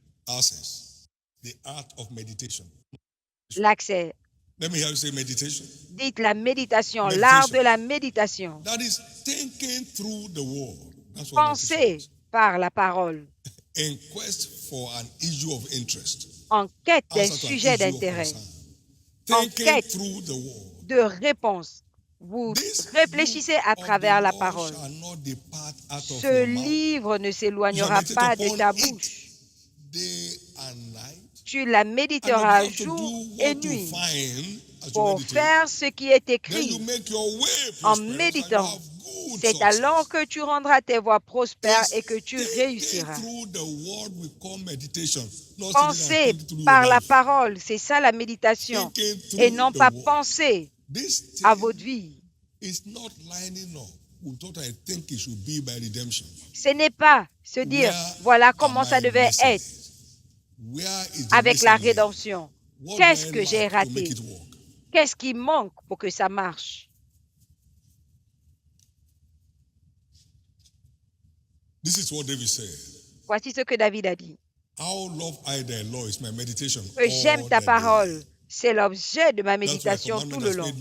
L'accès. Dites la méditation, l'art de la méditation. Pensez par la parole. En quête d'un sujet d'intérêt. En quête de réponse. Vous réfléchissez à travers la parole. Ce livre ne s'éloignera pas de ta bouche. Tu la méditeras jour et nuit pour faire ce qui est écrit. En méditant, c'est alors que tu rendras tes voies prospères et que tu réussiras. Penser par la parole, c'est ça la méditation, et non pas penser à votre vie. Ce n'est pas se dire, voilà comment ça devait être. avec la rédemption. Qu'est-ce que j'ai raté? Qu'est-ce qui manque pour que ça marche? Voici ce que David a dit. Que j'aime ta parole, c'est l'objet de ma méditation tout le long.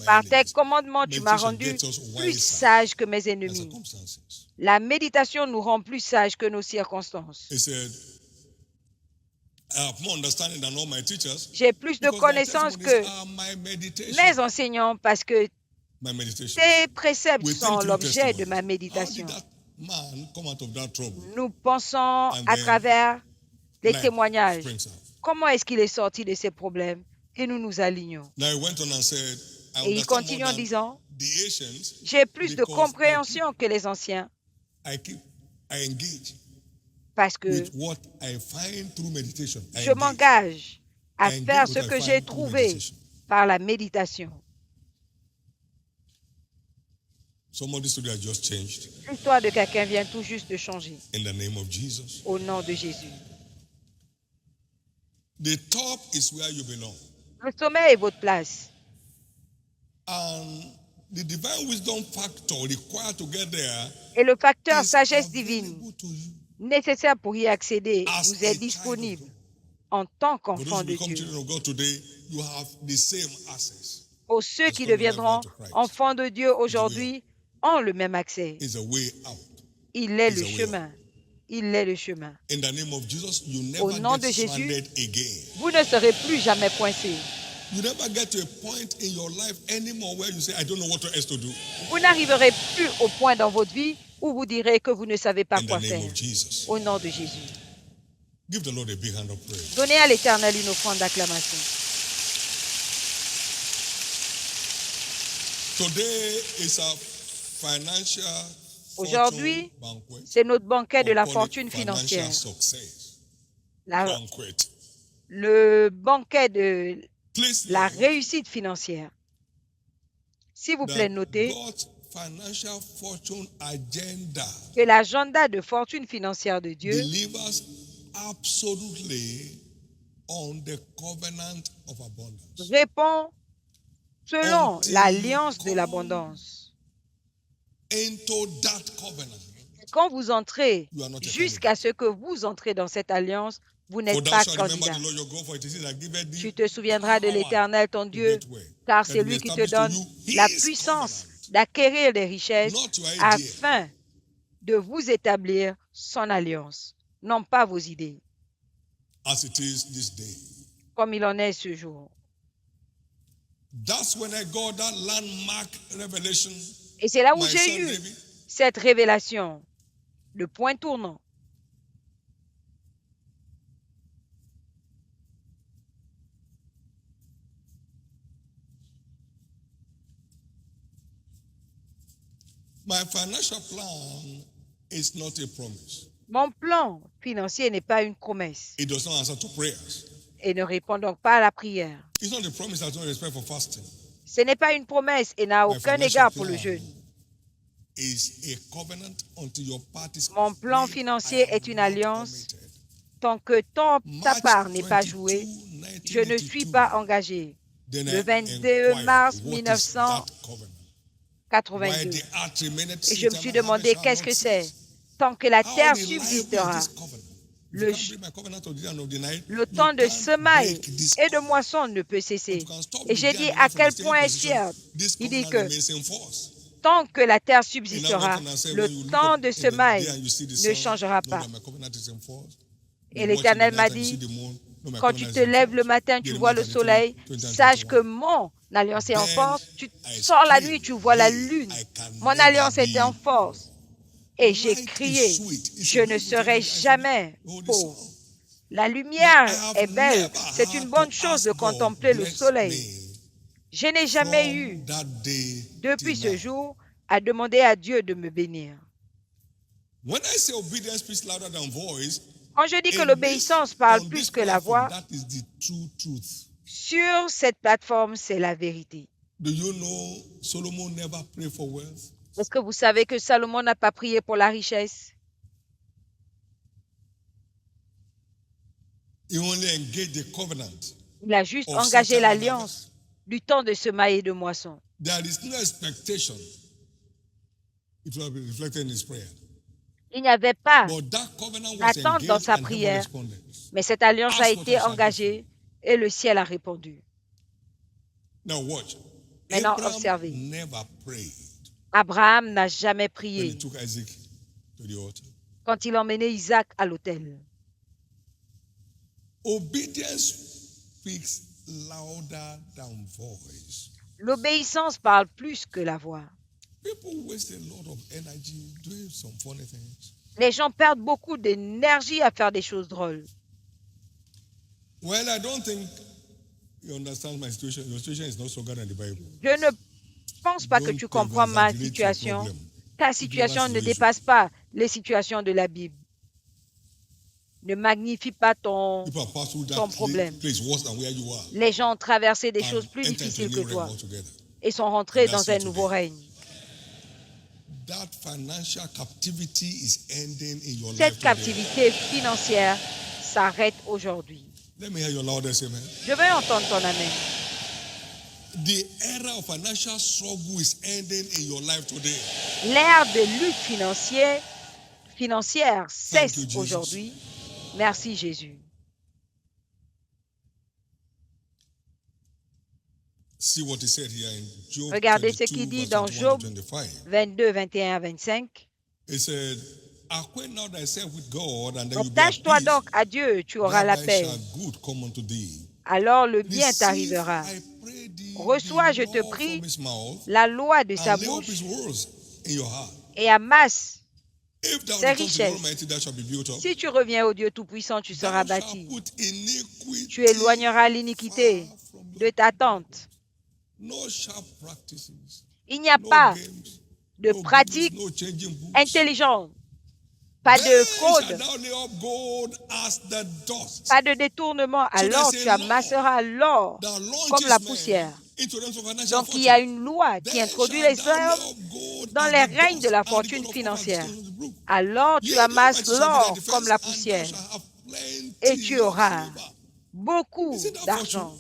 Par tes commandements, tu m'as rendu plus sage que mes ennemis. La méditation nous rend plus sages que nos circonstances. J'ai plus de connaissances que mes enseignants parce que tes préceptes sont l'objet de ma méditation. Nous pensons à travers les témoignages. Comment est-ce qu'il est sorti de ces problèmes? Et nous nous alignons. Et il continue en disant, j'ai plus de compréhension que les anciens parce que je m'engage à faire ce que j'ai trouvé par la méditation. L'histoire de quelqu'un vient tout juste de changer. Au nom de Jésus. Le sommet est votre place. Et le facteur sagesse divine nécessaire pour y accéder vous est disponible en tant qu'enfant de Dieu. Pour ceux qui deviendront enfants de Dieu aujourd'hui, ont le même accès. Il est le chemin. Il est le chemin. Au nom de Jésus, vous ne serez plus jamais coincés. Vous n'arriverez plus au point dans votre vie où vous direz que vous ne savez pas quoi faire. Au nom de Jésus. Donnez à l'Éternel une offrande d'acclamation. Aujourd'hui, c'est notre banquet de la fortune financière. Le banquet de la réussite financière. S'il vous plaît, notez que l'agenda de fortune financière de Dieu répond selon l'alliance de l'abondance. Quand vous entrez, jusqu'à ce que vous entrez dans cette alliance, vous n'êtes pas candidat. Tu te souviendras de l'Éternel, ton Dieu, car c'est lui qui te donne la puissance d'acquérir des richesses afin de vous établir son alliance, non pas vos idées, comme il en est ce jour. Et c'est là où j'ai eu cette révélation, le point tournant. Mon plan financier n'est pas une promesse. Et ne répond donc pas à la prière. Ce n'est pas une promesse et n'a aucun égard pour le jeûne. Mon plan financier est une alliance. Tant que ta part n'est pas jouée, je ne suis pas engagé. Le 22 mars 1982. Et je me suis demandé qu'est-ce que c'est. Tant que la terre subsistera, le temps de semaille et de moisson ne peut cesser. Et j'ai dit à quel point est-ce fier. Il dit que tant que la terre subsistera, le temps de semaille ne changera pas. Et l'Éternel m'a dit, quand tu te lèves le matin, tu vois le soleil, sache que mon alliance est en force. Tu sors la nuit, tu vois la lune. Mon alliance était en force. Et j'ai crié, je ne serai jamais pauvre. La lumière est belle. C'est une bonne chose de contempler le soleil. Je n'ai jamais eu, depuis ce jour, à demander à Dieu de me bénir. Quand je dis que l'obéissance parle plus que la voix, sur cette plateforme, c'est la vérité. Est-ce que vous savez que Salomon n'a pas prié pour la richesse? Il a juste engagé l'alliance du temps de semailles et de moisson. Il n'y avait pas d'attente dans sa prière, mais cette alliance a été engagée et le ciel a répondu. Maintenant, observez. Abraham n'a jamais prié quand il emmenait Isaac à l'autel. L'obéissance parle plus que la voix. Les gens perdent beaucoup d'énergie à faire des choses drôles. Je ne pense pas que tu comprends ma situation. Ta situation ne dépasse pas les situations de la Bible. Ne magnifie pas ton problème. Les gens ont traversé des choses plus difficiles que toi et sont rentrés dans un nouveau règne. Cette captivité financière s'arrête aujourd'hui. Je veux entendre ton amen. L'ère de lutte financière cesse aujourd'hui. Merci Jésus. Regardez ce qu'il dit dans Job 22, 21 à 25. Attache-toi donc à Dieu, tu auras la paix. Alors le bien t'arrivera. Reçois, je te prie, la loi de sa bouche et amasse ses richesses. Si tu reviens au Dieu Tout-Puissant, tu seras bâti. Tu éloigneras l'iniquité de ta tente. Il n'y a pas de pratique intelligente, pas de fraude, pas de détournement. Alors tu amasseras l'or comme la poussière. Donc il y a une loi qui introduit les hommes dans les règnes de la fortune financière. Alors tu amasses l'or comme la poussière et tu auras beaucoup d'argent.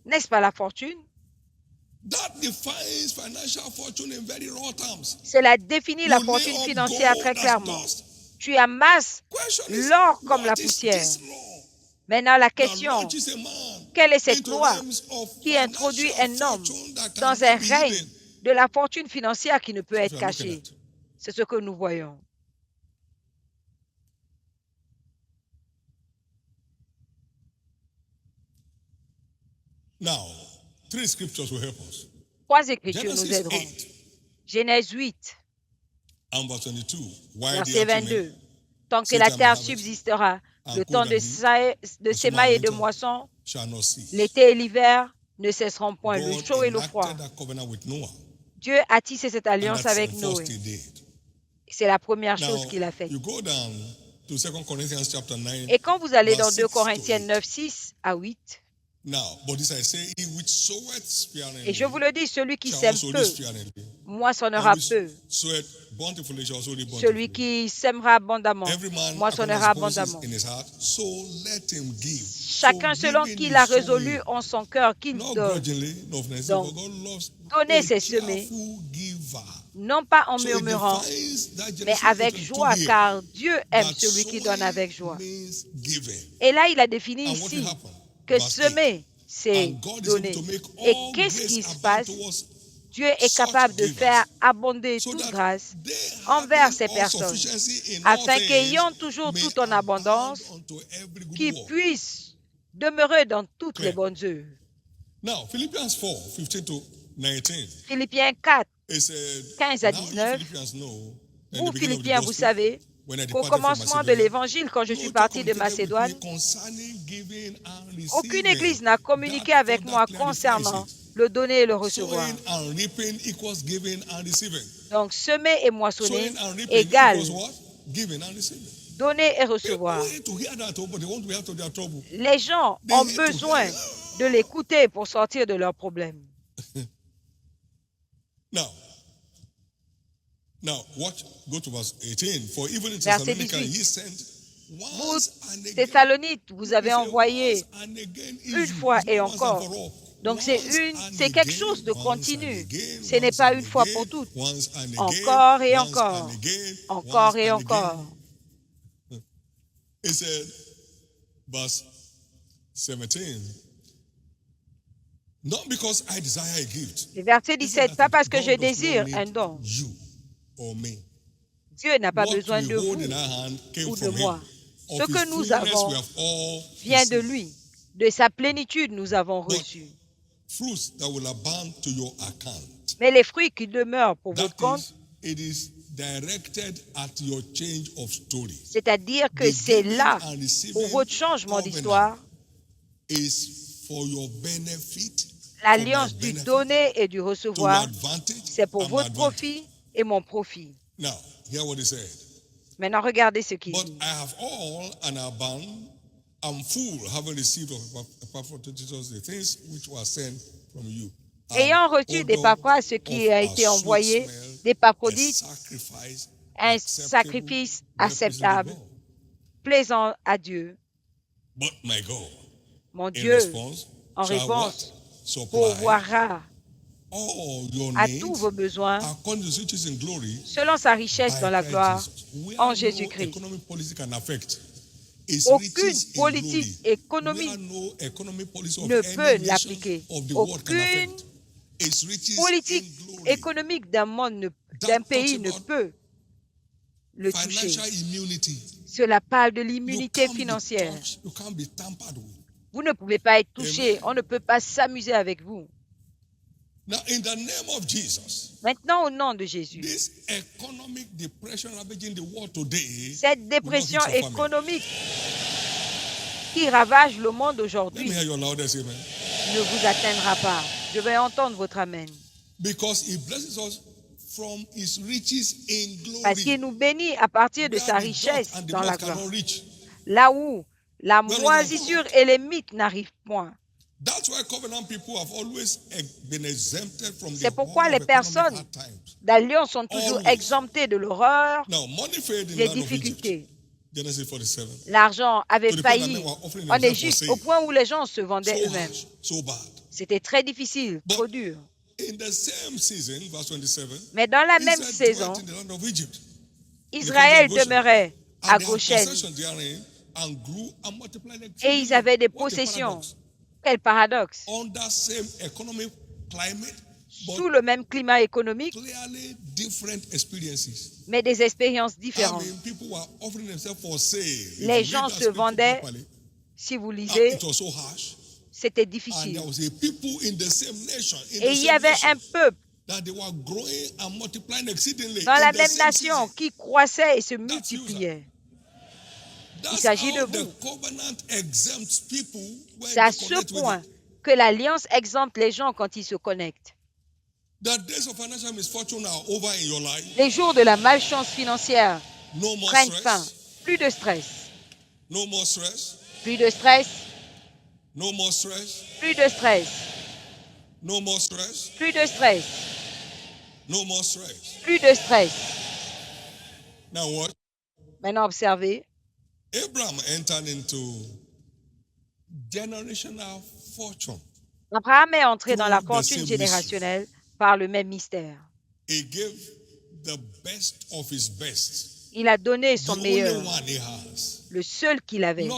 N'est-ce pas la fortune? Cela définit la fortune financière très clairement. Tu amasses l'or comme la poussière. Maintenant, la question, quelle est cette loi qui introduit un homme dans un règne de la fortune financière qui ne peut être cachée? C'est ce que nous voyons. Trois écritures nous aideront. Genèse 8, verset 22. Tant que la terre subsistera, le temps de semailles et de moisson, l'été et l'hiver ne cesseront point, le chaud et le froid. Dieu a tissé cette alliance avec Noé. C'est la première chose qu'il a faite. Et quand vous allez dans 2 Corinthiens 9, 6 à 8, et je vous le dis, celui qui sème peu, moissonnera peu. Celui qui sèmera abondamment, moissonnera abondamment. Chacun selon qu'il a résolu en son cœur qu'il donne. Donc, donner, c'est semer, non pas en murmurant, mais avec joie, car Dieu aime celui qui donne avec joie. Et là, il a défini ici que semer, c'est donner. Et qu'est-ce qui se passe? Dieu est capable de faire abonder toute grâce envers ces personnes, afin qu'ayant toujours tout en abondance, qu'ils puissent demeurer dans toutes les bonnes œuvres. Philippiens 4, 15 à 19. Vous, Philippiens, vous savez qu'au commencement de l'Évangile, quand je suis parti de Macédoine, aucune église n'a communiqué avec moi concernant le donner et le recevoir. Donc, semer et moissonner égale donner et recevoir. Les gens ont besoin de l'écouter pour sortir de leurs problèmes. Now, watch, go to verse 18. For even in Verset Thessalonica, 18. he sent Vous, Thessalonites, vous avez envoyé une fois et encore. Donc c'est quelque chose de continu. Ce n'est pas une fois pour toutes. Encore et encore. Encore et encore. It said, verse 17, not because I desire a gift. Le verset 17, pas parce que je désire un don. Dieu n'a pas besoin de vous ou de moi. Ce que nous avons vient de lui. De sa plénitude, nous avons reçu. Mais les fruits qui demeurent pour votre compte, c'est-à-dire que c'est là pour votre changement d'histoire, l'alliance du donner et du recevoir, c'est pour votre profit et mon profit. Maintenant, regardez ce qu'il dit. Ayant reçu des Paphras ce qui a été envoyé, des Paphrodite, un sacrifice acceptable, plaisant à Dieu. Mon Dieu, en réponse, pourvoira à tous vos besoins selon sa richesse dans la gloire en Jésus-Christ. Aucune politique économique ne peut l'appliquer. Aucune politique économique d'un pays ne peut le toucher. Cela parle de l'immunité financière. Vous ne pouvez pas être touché. On ne peut pas s'amuser avec vous. Maintenant, au nom de Jésus, cette dépression économique qui ravage le monde aujourd'hui ne vous atteindra pas. Je vais entendre votre Amen. Parce qu'il nous bénit à partir de sa richesse dans la gloire. Là où la moisissure et les mythes n'arrivent point. C'est pourquoi les personnes d'alliance sont toujours exemptées de l'horreur, des difficultés. L'argent avait failli en Égypte au point où les gens se vendaient eux-mêmes. C'était très difficile, trop dur. Mais dans la même saison, Israël demeurait à Goshen et ils avaient des possessions. Quel paradoxe! Sous le même climat économique, mais des expériences différentes. Les gens se vendaient, si vous lisez, c'était difficile. Et il y avait un peuple dans la même nation qui croissait et se multipliait. Il s'agit de vous. C'est à ce point que l'alliance exempte les gens quand ils se connectent. Les jours de la malchance financière prennent fin. Plus de stress. Plus de stress. Plus de stress. Plus de stress. Plus de stress. Maintenant, observez. Abraham est entré dans la fortune générationnelle par le même mystère. Il a donné son meilleur, le seul qu'il avait.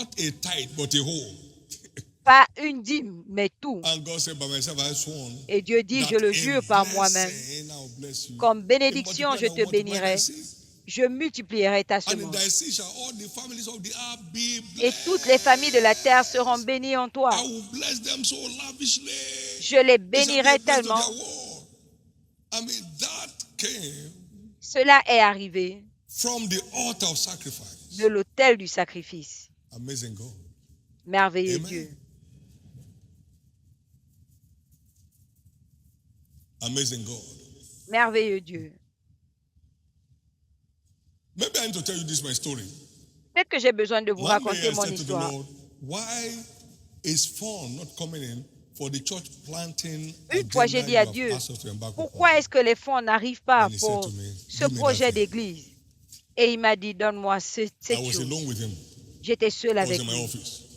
Pas une dîme, mais tout. Et Dieu dit, je le jure par moi-même, comme bénédiction, je te bénirai. Je multiplierai ta semence. Et toutes les familles de la terre seront bénies en toi. Je les bénirai tellement. Cela est arrivé de l'autel du sacrifice. Merveilleux Dieu. Merveilleux Dieu. Peut-être que j'ai besoin de vous raconter mon histoire. Une fois, j'ai dit à Dieu, pourquoi est-ce que les fonds n'arrivent pas pour ce projet d'église? Et il m'a dit, donne-moi cette chose. J'étais seul avec lui.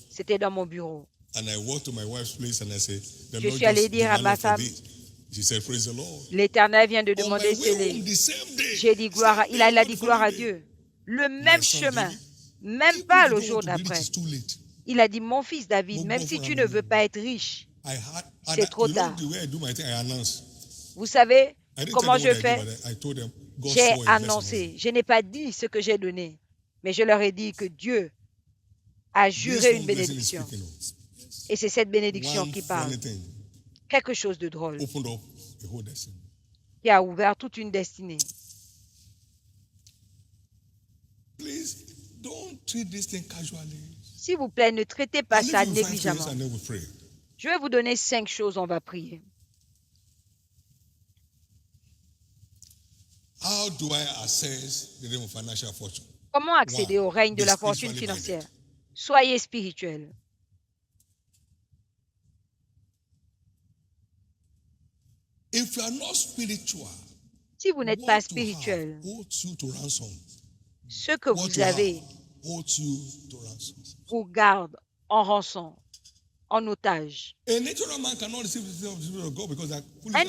C'était dans mon bureau. Je suis allé dire à ma femme, l'Éternel vient de demander scellé. J'ai dit gloire à, il a dit gloire à Dieu. Le même chemin, même pas le jour d'après. Il a dit, mon fils David, même si tu ne veux pas être riche, c'est trop tard. Vous savez comment je fais? J'ai annoncé. Je n'ai pas dit ce que j'ai donné, mais je leur ai dit que Dieu a juré une bénédiction. Et c'est cette bénédiction qui parle. Quelque chose de drôle qui a ouvert toute une destinée. S'il vous plaît, ne traitez pas ça négligemment. Je vais vous donner 5 choses, on va prier. Comment accéder au règne de la fortune financière? Soyez spirituel. Si vous n'êtes pas spirituel, ce que vous avez vous garde en rançon, en otage. Un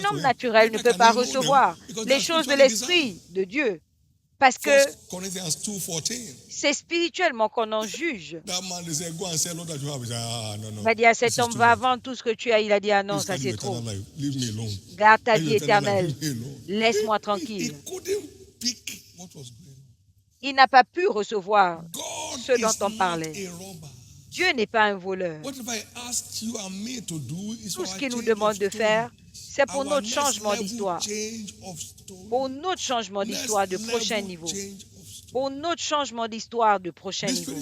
homme naturel ne peut pas recevoir les choses de l'Esprit de Dieu parce que c'est spirituellement qu'on en juge. Il va dire à cet homme, va vendre tout ce que tu as. Il a dit, ah non, ça c'est trop. Garde ta vie éternelle. Laisse-moi tranquille. Il n'a pas pu recevoir ce dont on parlait. Dieu n'est pas un voleur. Tout ce qu'il nous demande de faire, c'est pour notre changement d'histoire. Pour notre changement d'histoire de prochain niveau. Pour notre changement d'histoire de prochain niveau.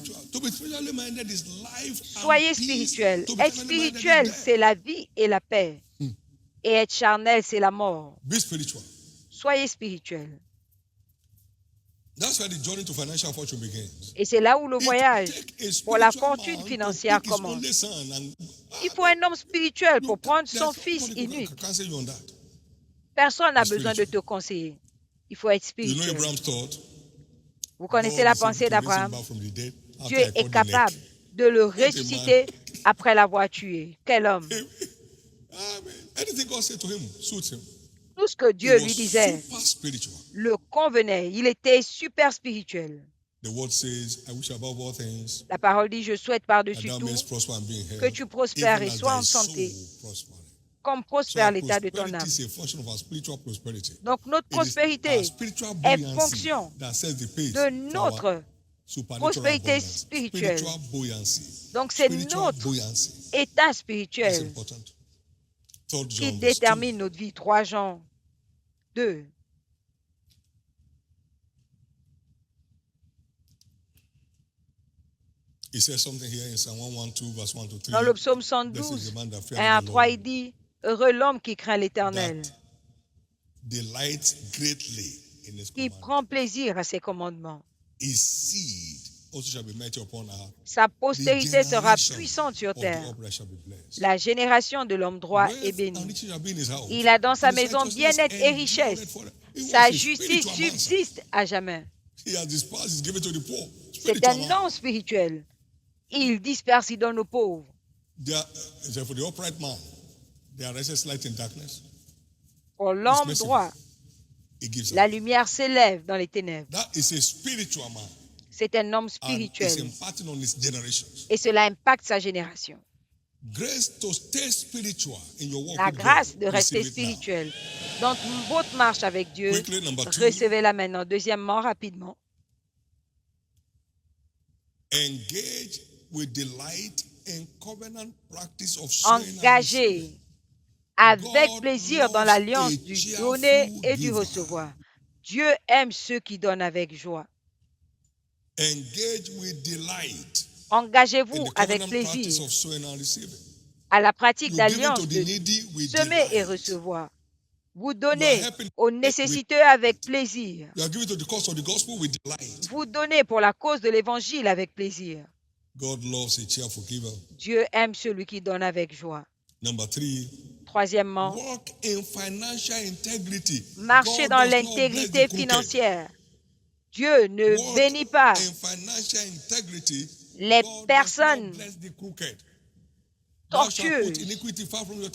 Soyez spirituel. Être spirituel, c'est la vie et la paix. Et être charnel, c'est la mort. Soyez spirituel. Et c'est là où le voyage pour la fortune financière commence. Il faut un homme spirituel pour prendre son fils unique. Personne n'a besoin de te conseiller. Il faut être spirituel. Vous connaissez la pensée d'Abraham? Dieu est capable de le ressusciter après l'avoir tué. Quel homme! Tout ce que Dieu lui disait le convenait. Il était super spirituel. La parole dit, je souhaite par-dessus tout que tu prospères et sois en santé, comme prospère l'état de ton âme. Donc notre prospérité est fonction de notre prospérité spirituelle. Donc c'est notre état spirituel qui détermine notre vie. 3 Jean 2. Dans le psaume 112, 1 à 3, il dit, heureux l'homme qui craint l'Éternel, qui prend plaisir à ses commandements. Sa postérité sera puissante sur terre. La génération de l'homme droit est bénie. Il a dans sa maison bien-être et richesse. Sa justice subsiste à jamais. C'est un homme spirituel. Il disperse, il donne aux pauvres. Pour l'homme droit, la lumière s'élève dans les ténèbres. C'est un homme spirituel. Et cela impacte sa génération. La grâce de rester spirituel dans votre marche avec Dieu, recevez-la maintenant. Deuxièmement, rapidement. Engagez avec plaisir dans l'alliance du donner et du recevoir. Dieu aime ceux qui donnent avec joie. Engagez-vous avec plaisir à la pratique d'alliance de semer et recevoir. Vous donnez aux nécessiteux avec plaisir. Vous donnez pour la cause de l'Évangile avec plaisir. Dieu aime celui qui donne avec joie. Troisièmement, marchez dans l'intégrité financière. Dieu ne bénit pas les personnes tortueuses.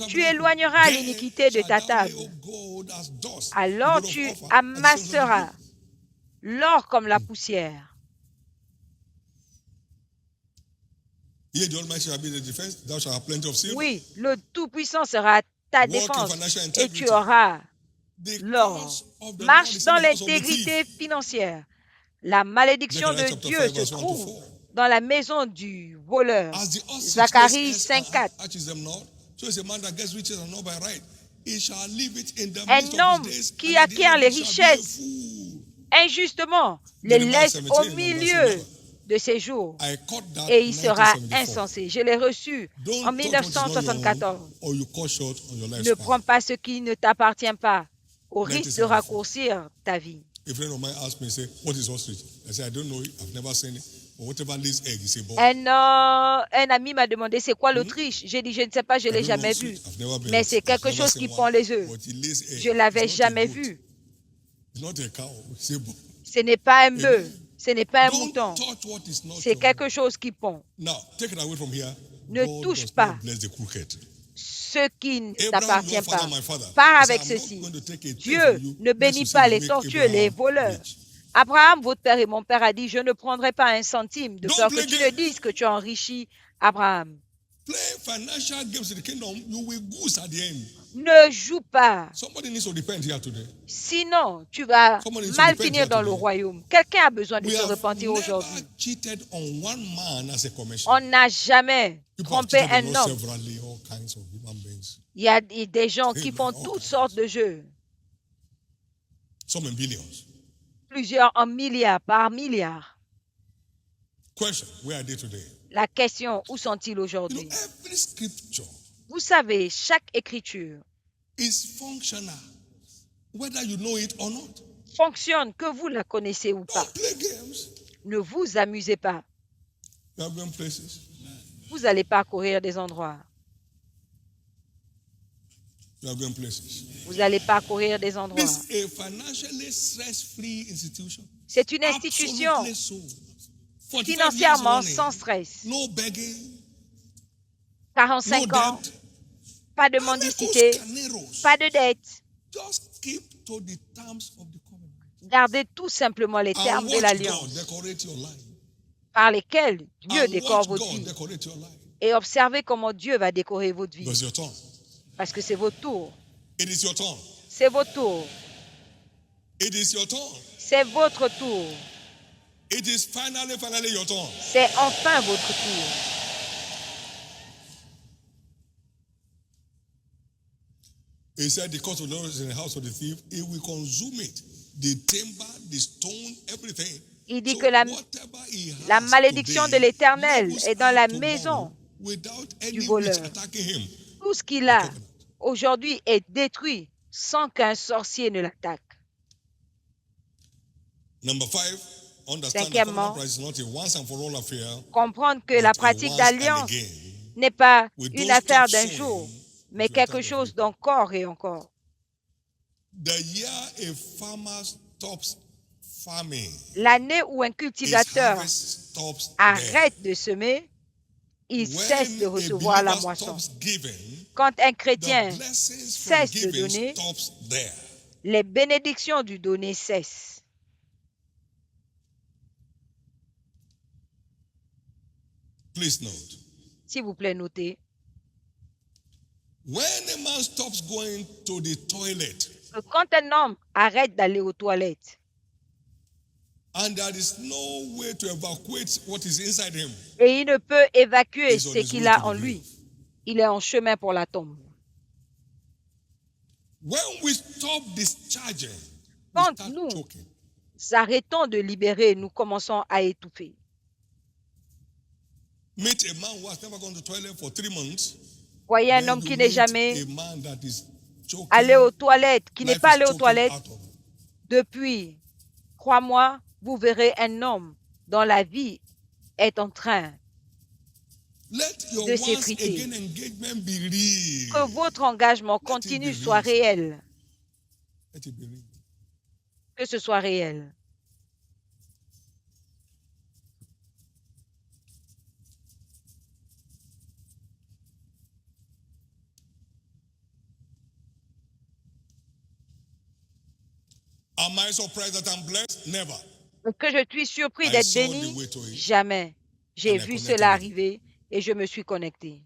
Tu éloigneras l'iniquité de ta table. Alors tu amasseras l'or comme la poussière. Oui, le Tout-Puissant sera ta défense et tu auras l'or. Marche dans l'intégrité financière. La malédiction de Dieu se trouve dans la maison du voleur. Zacharie 5,4. Un homme qui acquiert les richesses injustement les laisse au milieu de ses jours et il sera insensé. Je l'ai reçu en 1974. Ne prends pas ce qui ne t'appartient pas au risque de raccourcir ta vie. Un ami m'a demandé c'est quoi l'Autriche. J'ai dit je ne sais pas, je ne l'ai jamais vu. Mais c'est quelque chose qui pond les œufs. Je ne l'avais jamais vu. Ce n'est pas un bœuf, ce n'est pas un mouton. C'est quelque chose qui pond. Ne touche pas ce qui ne t'appartient pas. Pars avec ceci. Dieu ne bénit pas les tortueux, les voleurs. Abraham, votre père et mon père, a dit, je ne prendrai pas un centime de peur que tu ne dises que tu as enrichi Abraham. Ne joue pas. Sinon, tu vas mal finir dans le royaume. Quelqu'un a besoin de se repentir aujourd'hui. On n'a jamais trompé un homme. Il y a des gens qui font toutes sortes de jeux. Plusieurs en milliards, par milliards. La question, où sont-ils aujourd'hui? Vous savez, chaque écriture fonctionne, que vous la connaissez ou pas. Ne vous amusez pas. Vous allez parcourir des endroits. Vous allez parcourir des endroits. C'est une institution financièrement sans stress. 45 ans, pas de mendicité, pas de dette. Gardez tout simplement les termes de l'alliance par lesquels Dieu décore votre vie. Et observez comment Dieu va décorer votre vie. Parce que c'est votre tour. C'est votre tour. C'est votre tour. C'est enfin votre tour. He said, the cost of the Lord is in the house of the thief. It will consume it. The timber, the stone, everything. Il dit que la malédiction de l'Éternel est dans la maison du voleur. Tout ce qu'il a aujourd'hui est détruit sans qu'un sorcier ne l'attaque. Cinquièmement, comprendre que la pratique d'alliance n'est pas une affaire d'un jour, mais quelque chose d'encore et encore. L'année où un cultivateur arrête de semer, il cesse de recevoir la moisson. Quand un chrétien cesse de donner, les bénédictions du donner cessent. S'il vous plaît, notez. Quand un homme arrête d'aller aux toilettes, et il ne peut évacuer ce qu'il a en lui, il est en chemin pour la tombe. Quand nous arrêtons de libérer, nous commençons à étouffer. Voyez un homme qui n'est jamais allé aux toilettes, qui n'est pas allé aux toilettes depuis 3 mois, vous verrez un homme dont la vie est en train de s'effriter. Que votre engagement continu soit réel. Que ce soit réel. Am I surprised that I'm blessed? Never. Est-ce que je suis surpris I d'être saw the béni? way to it Jamais. J'ai and I vu connected cela with it. arriver et je me suis connecté.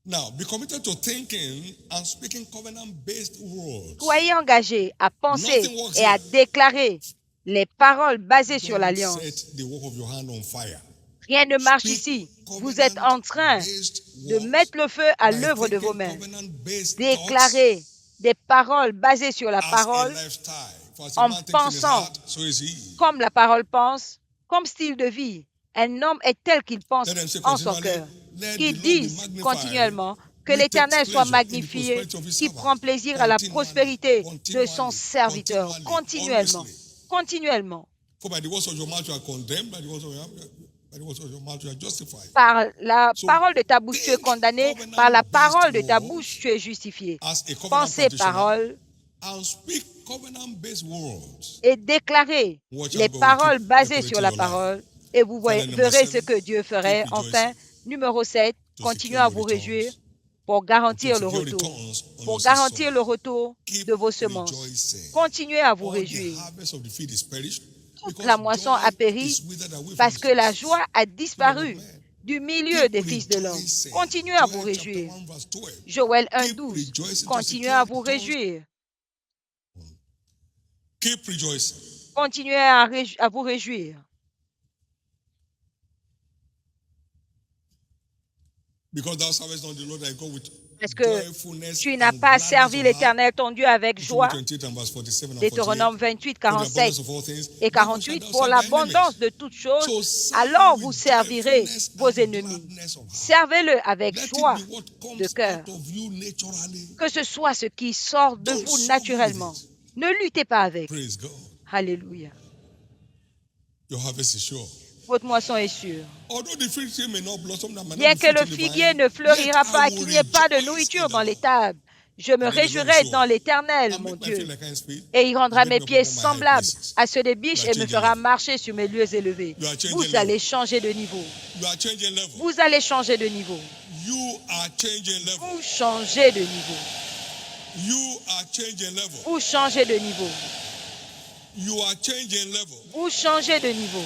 Now, be committed to thinking and speaking covenant-based words. Soyez engagés à penser Nothing works et à here. déclarer les paroles basées sur Don't l'alliance. set the work of your hand on fire. Rien ne marche Speak ici. Vous êtes en train covenant-based de words mettre le feu à by l'œuvre de vos thinking mains. covenant-based Déclarez des paroles basées sur la thoughts as a parole lifestyle. For as a en man thinks in his pensant heart, so is he. comme la parole pense, comme style de vie. Un homme est tel qu'il pense Let them say en son continually, cœur. let the Qu'ils Lord be disent magnified, continuellement que which l'Éternel takes soit pleasure in the magnifié, prosperity of his qui servant. prend plaisir à la Continually, prospérité de son continually, serviteur. Continuellement. alwaysly. Continuellement. For by the words of your mouth you are condemned, by the words of your mouth you are justified. Par la So, parole de ta bouche, tu es think condamné. Par la parole de ta covenant-based bouche, tu es justifié. as a covenant Pensez practitioner paroles and speak covenant-based words. et déclarez Watch how les God will paroles keep basées decorating sur la your life. parole et vous Final number verrez ce 7, que Dieu ferait. keep Enfin, rejoicing numéro 7, to continuez secure à your vous réjouir returns. pour garantir To le secure retour. returns on Pour your garantir seed le sown. retour Keep de vos semences. rejoicing. Continuez à vous All the réjouir. harvest of the field is perished Toute because la moisson a joy péri is withered away from parce the que la faces joie a of disparu men. du milieu Keep des fils de l'homme. rejoicing. Continuez à vous Joel chapter réjouir. 1 verse 12. Joël 1, Keep 12. rejoicing to Continuez secure à vous returns. réjouir. Keep rejoicing. Continuez à vous réjouir. Because thou servest not the Lord thy God with Parce que joyfulness tu n'as and pas gladness servi of l'Éternel ton Dieu avec heart. joie. Deuteronomy 28 and verse 47 and 48. Deutéronome 28, For the 47 abundance of all things, et therefore shalt 48. thou Pour serve thy l'abondance enemies. de toutes choses, So serve alors with vous servirez joyfulness vos and ennemis. gladness of heart. Servez-le avec Let it joie be what comes de cœur. out of you naturally. Que ce soit ce qui sort de Don't vous struggle naturellement. with it. Ne luttez pas avec. Praise God. Alléluia. Your harvest is sure. Votre moisson est sûre. Although the fig tree may not blossom, there may Bien not be que le fruit in the figuier vine, ne fleurira yet pas, I qu'il will n'y ait pas de rejoice nourriture in the dans les Lord. tables, je me And then the Lord réjouirai is dans sure. l'Éternel, And mon make my feet Dieu. like hinds feet, Et il rendra and mes let me pieds walk upon my high semblables places. à ceux des biches You are et me changing fera level. marcher sur mes lieux élevés. You are changing Vous level. allez changer de niveau. You are changing level. Vous allez changer de niveau. You are changing level. Vous changez de niveau. You are changing level. Vous changez de niveau. You are changing level. Vous changez de niveau.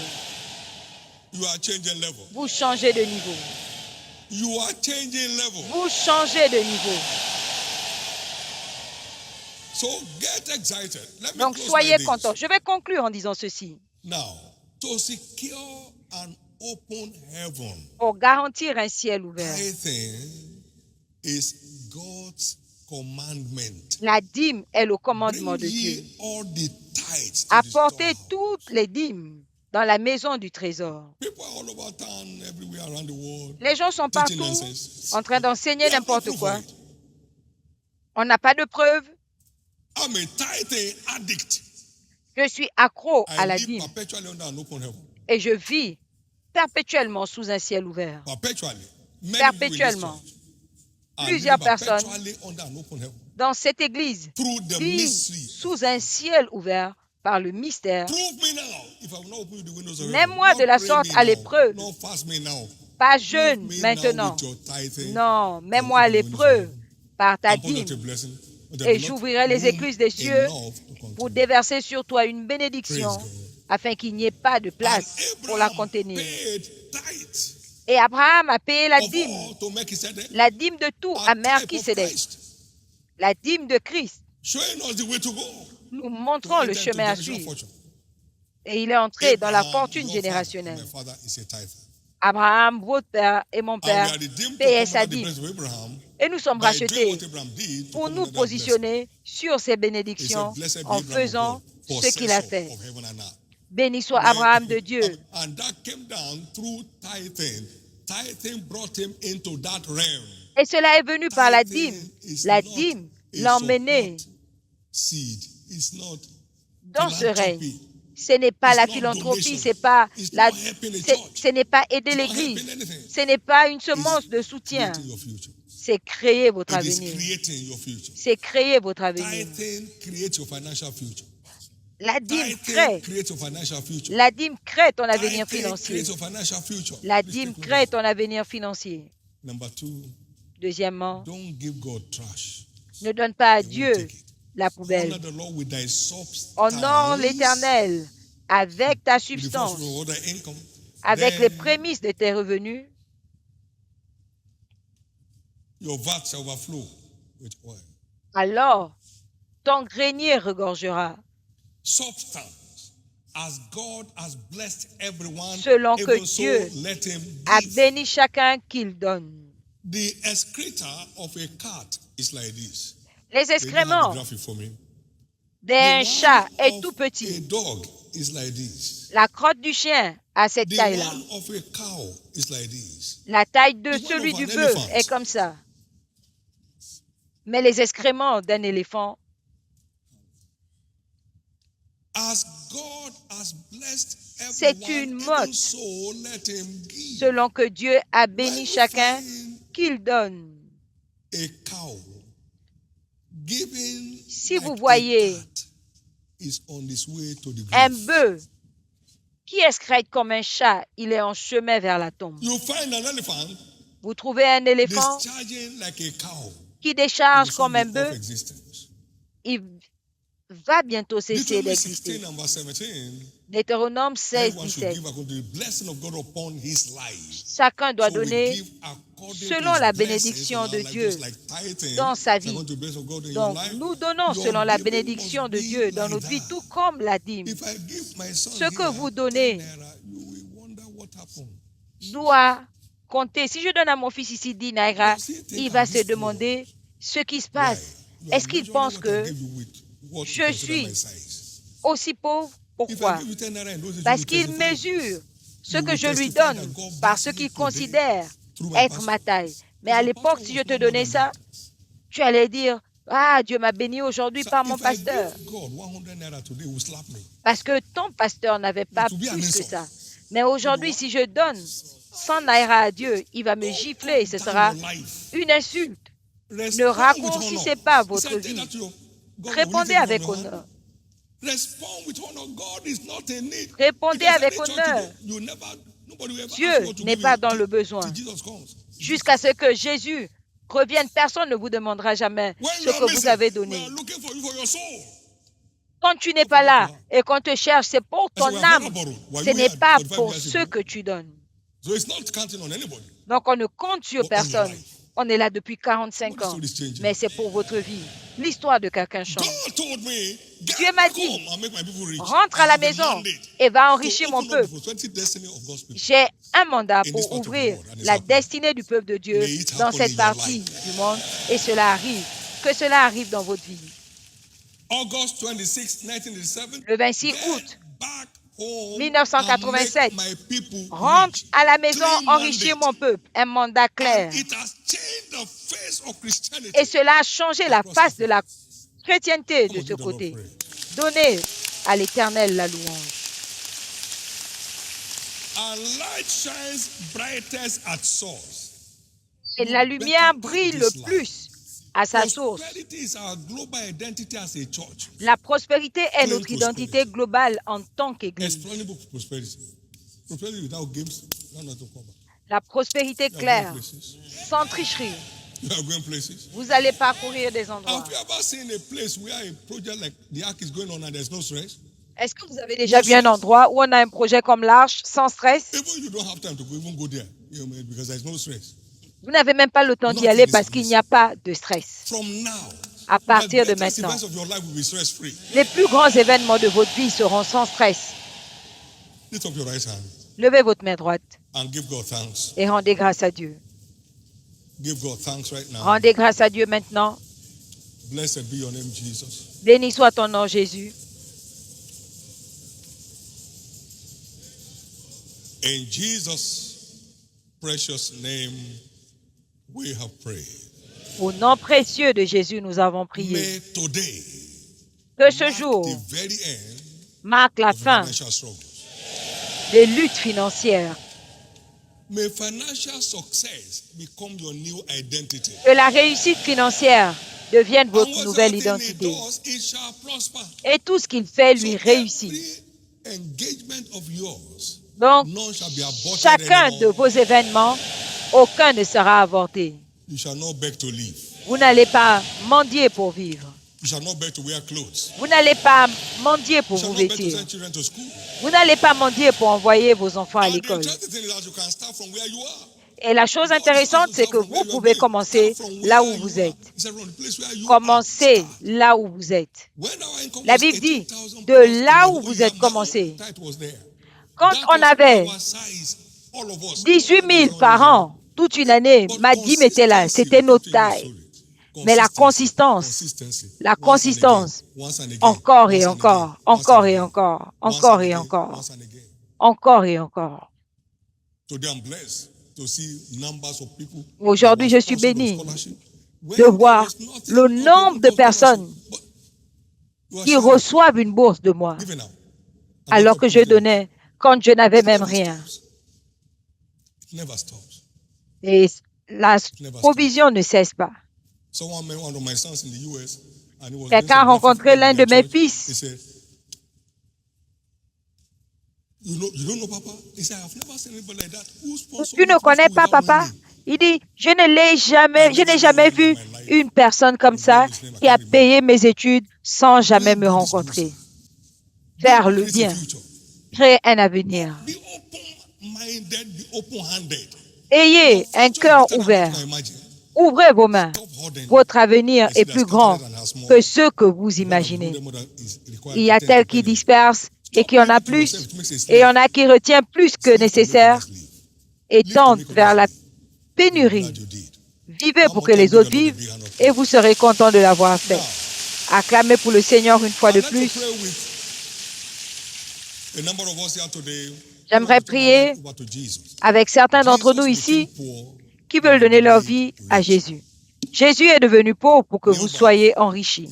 You are changing level. Vous changez de niveau. You are changing level. Vous changez de niveau. So get excited. Let me Donc close soyez by this. contents. Je vais conclure en disant ceci. Now, to secure an open heaven, Pour garantir un ciel ouvert, tithing is God's commandment. la dîme est le commandement Bring de Dieu. ye all the tithes to the Apportez storehouse. toutes les dîmes dans la maison du trésor. People are all over town, everywhere around the world, Les gens sont teaching partout nonsense. en train d'enseigner They have no n'importe proof quoi. of it. On n'a pas de preuve. I'm a tithing addict. Je suis accro à I la live dîme perpetually under an open heaven. et je vis perpétuellement sous un ciel ouvert. Perpetually. Many people in this Perpétuellement. church are Plusieurs living personnes perpetually under an open heaven. Dans cette église, Through the vivent mystery. sous un ciel ouvert par le mystère. Prove me now if I will not open you the windows of heaven. Mets-moi de Not la pray sorte me à now. l'épreuve. Not fast me now. Pas Prove jeûne me maintenant. now with your tithing Non, and mets-moi à open the windows of l'épreuve heaven. par ta And pour dîme not a blessing, but et there will not j'ouvrirai les room écluses des cieux enough to pour contain. déverser sur toi une bénédiction Praise God. afin qu'il n'y ait pas de And place pour la Abraham contenir. paid tithe Et Abraham a payé la of dîme, all to Melchizedek, la dîme de tout a à type of Melchisédek, Christ, la dîme de Christ. showing us the way to go. Nous To montrons le enter into chemin à generational suivre. fortune. Et il est entré dans la Abraham, fortune your father, générationnelle. my father is a tither. Abraham, votre père et mon And we père are redeemed to payaient come sa under the dîme. blessing of Abraham Et nous sommes by doing rachetés what Abraham did to pour come nous under that blessing. positionner sur ces He bénédictions said, blessed be en Abraham of faisant God, ce qu'il a possessor fait. of heaven and earth. Béni soit When- Abraham de Dieu. And that came down through tithing. Tithing brought him into that realm. Et cela est venu par la dîme. Tithing is La not dîme a l'a emmené support seed. It's not dans ce règne. philanthropy. Ce n'est pas It's la not philanthropie, donation. c'est pas It's la, not helping a c'est- church. ce n'est pas aider It's not l'église. helping anything. Ce n'est pas une semence de It's soutien. creating your future. C'est créer votre It is avenir. creating your future. C'est créer votre avenir. Tithing creates your financial future. La dîme Tithing crée. creates your financial future. La dîme crée ton avenir Tithing financier. creates your financial future. La Please dîme take crée note. ton avenir financier. Number two, Deuxièmement, don't give God trash. ne donne pas à He won't Dieu take it. la poubelle. Honore l'Éternel avec ta substance, avec les prémices de tes revenus. Alors, ton grenier regorgera. Selon que Dieu a béni chacun qu'il donne. Les excréments d'un chat est tout petit. La crotte du chien a cette taille-là. La taille de celui du bœuf est comme ça. Mais les excréments d'un éléphant, c'est une motte. Selon que Dieu a béni chacun qu'il donne. Si vous voyez un bœuf qui excrète comme un chat, il est en chemin vers la tombe. Vous trouvez un éléphant qui décharge comme un bœuf, il va bientôt cesser d'exister. Deutéronome 16, 17. Chacun doit donner selon la bénédiction de Dieu dans sa vie. Donc, nous donnons selon la bénédiction de Dieu dans notre vie, tout comme la dîme. Ce que vous donnez doit compter. Si je donne à mon fils ici 10 naira, il va se demander ce qui se passe. Est-ce qu'il pense que je suis aussi pauvre? Pourquoi? Parce qu'il mesure ce que je lui donne par ce qu'il considère être ma taille. Mais à l'époque, si je te donnais ça, tu allais dire, ah, Dieu m'a béni aujourd'hui par mon pasteur. Parce que ton pasteur n'avait pas plus que ça. Mais aujourd'hui, si je donne 100 naira à Dieu, il va me gifler et ce sera une insulte. Ne raccourcissez pas votre vie. Répondez avec honneur. Répondez avec honneur. Dieu n'est pas dans le besoin. Jusqu'à ce que Jésus revienne, personne ne vous demandera jamais ce que vous avez donné. Quand tu n'es pas là et qu'on te cherche, c'est pour ton âme. Ce n'est pas pour ce que tu donnes. Donc on ne compte sur personne. On est là depuis 45 ans, mais c'est pour votre vie. L'histoire de quelqu'un change. Dieu m'a dit, rentre à la maison et va enrichir mon peuple. J'ai un mandat pour ouvrir la destinée du peuple de Dieu dans cette partie du monde et cela arrive. Que cela arrive dans votre vie. Le 26 août 1987, rentre à la maison, enrichir mon peuple, un mandat clair. Et cela a changé la face de la chrétienté de ce côté. Donnez à l'Éternel la louange. Et la lumière brille le plus à sa source. La prospérité est notre identité globale en tant qu'Église. La prospérité claire, sans tricherie. Vous allez parcourir des endroits. Est-ce que vous avez déjà vu un endroit où on a un projet comme l'Arche sans stress? Vous n'avez même pas le temps d'y aller parce qu'il n'y a pas de stress. À partir de maintenant, les plus grands événements de votre vie seront sans stress. Levez votre main droite et rendez grâce à Dieu. Rendez grâce à Dieu maintenant. Béni soit ton nom, Jésus. In Jesus' precious name, we have prayed. Au nom précieux de Jésus, nous avons prié. Que ce jour marque la fin des luttes financières. Que la réussite financière devienne votre nouvelle identité. Et tout ce qu'il fait lui réussit. Donc, chacun de vos événements, aucun ne sera avorté. Vous n'allez pas mendier pour vivre. Vous n'allez pas mendier pour vous vêtir. Vous n'allez pas mendier pour envoyer vos enfants à l'école. Et la chose intéressante, c'est que vous pouvez commencer là où vous êtes. Commencez là où vous êtes. La Bible dit, de là où vous êtes commencé. Quand on avait 18 000 par an, toute une année, ma dîme était là, c'était notre taille. Mais la consistance, encore et encore, encore et encore, encore et encore, encore et encore. Aujourd'hui, je suis béni de voir le nombre de personnes qui reçoivent une bourse de moi, alors que je donnais quand je n'avais même rien. Et la provision ne cesse pas. Quelqu'un a rencontré l'un de mes fils. Tu ne connais pas papa? Il dit, je n'ai jamais vu une personne comme ça qui a payé mes études sans jamais me rencontrer. Faire le bien, créer un avenir. Ayez un cœur ouvert. Ouvrez vos mains. Votre avenir est plus grand que ce que vous imaginez. Il y a tel qui disperse et qui en a plus, et il y en a qui retient plus que nécessaire et tendent vers la pénurie. Vivez pour que les autres vivent et vous serez content de l'avoir fait. Acclamez pour le Seigneur une fois de plus. J'aimerais prier avec certains d'entre nous ici qui veulent donner leur vie à Jésus. Jésus est devenu pauvre pour que vous soyez enrichis.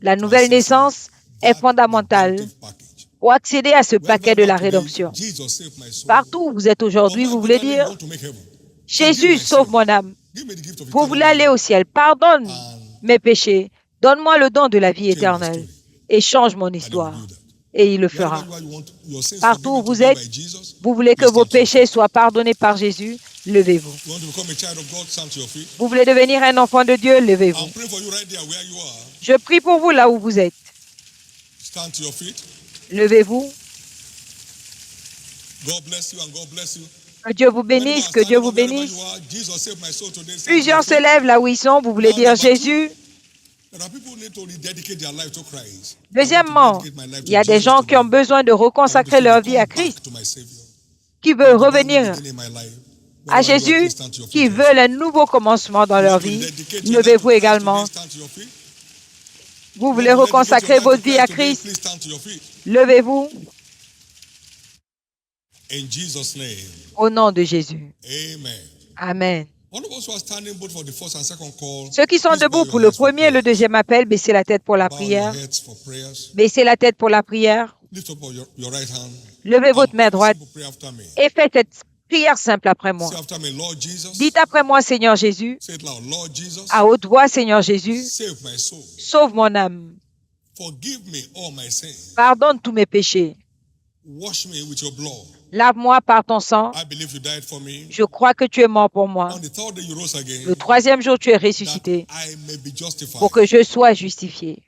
La nouvelle naissance est fondamentale pour accéder à ce paquet de la rédemption. Partout où vous êtes aujourd'hui, vous voulez dire, Jésus, sauve mon âme. Vous voulez aller au ciel. Pardonne mes péchés. Donne-moi le don de la vie éternelle et change mon histoire. Et il le fera. Partout où vous êtes, vous voulez que vos péchés soient pardonnés par Jésus, levez-vous. Vous voulez devenir un enfant de Dieu, levez-vous. Je prie pour vous là où vous êtes. Levez-vous. Que Dieu vous bénisse, que Dieu vous bénisse. Plusieurs se lèvent là où ils sont, vous voulez dire Jésus. Deuxièmement, il y a des gens qui ont besoin de reconsacrer leur vie à Christ, qui veulent revenir à Jésus, qui veulent un nouveau commencement dans leur vie. Levez-vous également. Vous voulez reconsacrer votre vie à Christ? Levez-vous. Au nom de Jésus. Amen. Ceux qui sont debout pour le premier et le deuxième appel, baissez la tête pour la prière. Baissez la tête pour la prière. Levez votre main droite et faites cette prière simple après moi. Dites après moi, Seigneur Jésus, à haute voix, Seigneur Jésus, sauve mon âme. Pardonne tous mes péchés. Lave-moi par ton sang. Je crois que tu es mort pour moi. Le troisième jour, tu es ressuscité pour que je sois justifié.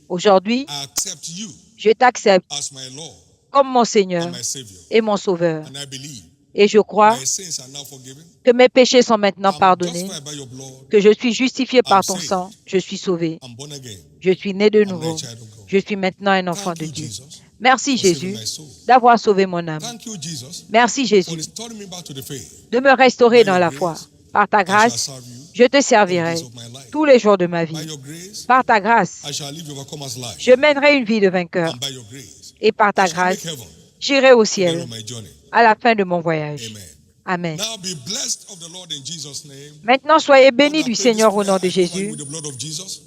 Aujourd'hui, je t'accepte comme mon Seigneur et mon Sauveur. Et je crois que mes péchés sont maintenant pardonnés, que je suis justifié par ton sang, je suis sauvé. Je suis né de nouveau. Je suis maintenant un enfant de Dieu. Merci Jésus d'avoir sauvé mon âme. Merci Jésus de me restaurer dans la foi. Par ta grâce, je te servirai tous les jours de ma vie. Par ta grâce, je mènerai une vie de vainqueur. Et par ta grâce, j'irai au ciel à la fin de mon voyage. Amen. Maintenant, soyez bénis du Seigneur au nom de Jésus.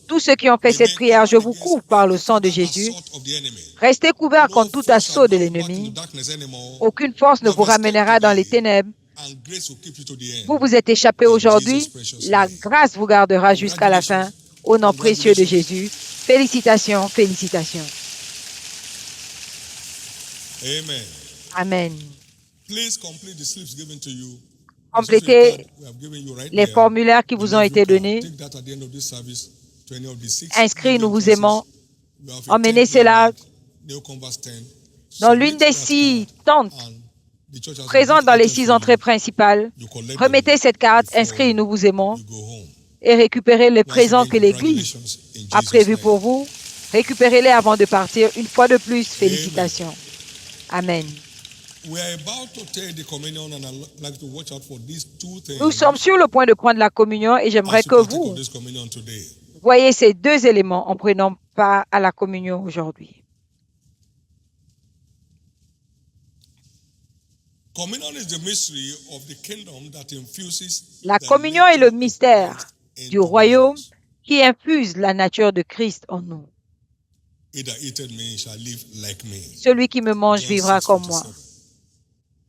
Tous ceux qui ont fait cette prière, je vous couvre par le sang de Jésus. Restez couverts contre tout assaut de l'ennemi. Aucune force ne vous ramènera dans les ténèbres. Vous vous êtes échappés aujourd'hui. La grâce vous gardera jusqu'à la fin. Au nom précieux de Jésus. Félicitations, félicitations. Amen. Complétez les formulaires qui vous ont été donnés. inscrits, nous vous aimons. Emmenez cela dans l'une des 6 tentes présentes dans les 6 entrées principales. Remettez cette carte, inscrits, nous vous aimons, et récupérez les présents que l'Église a prévus pour vous. Récupérez-les avant de partir. Une fois de plus, félicitations. Amen. Nous sommes sur le point de prendre la communion et j'aimerais que vous voyez ces 2 éléments en prenant part à la communion aujourd'hui. La communion est le mystère du royaume qui infuse la nature de Christ en nous. Celui qui me mange vivra comme moi.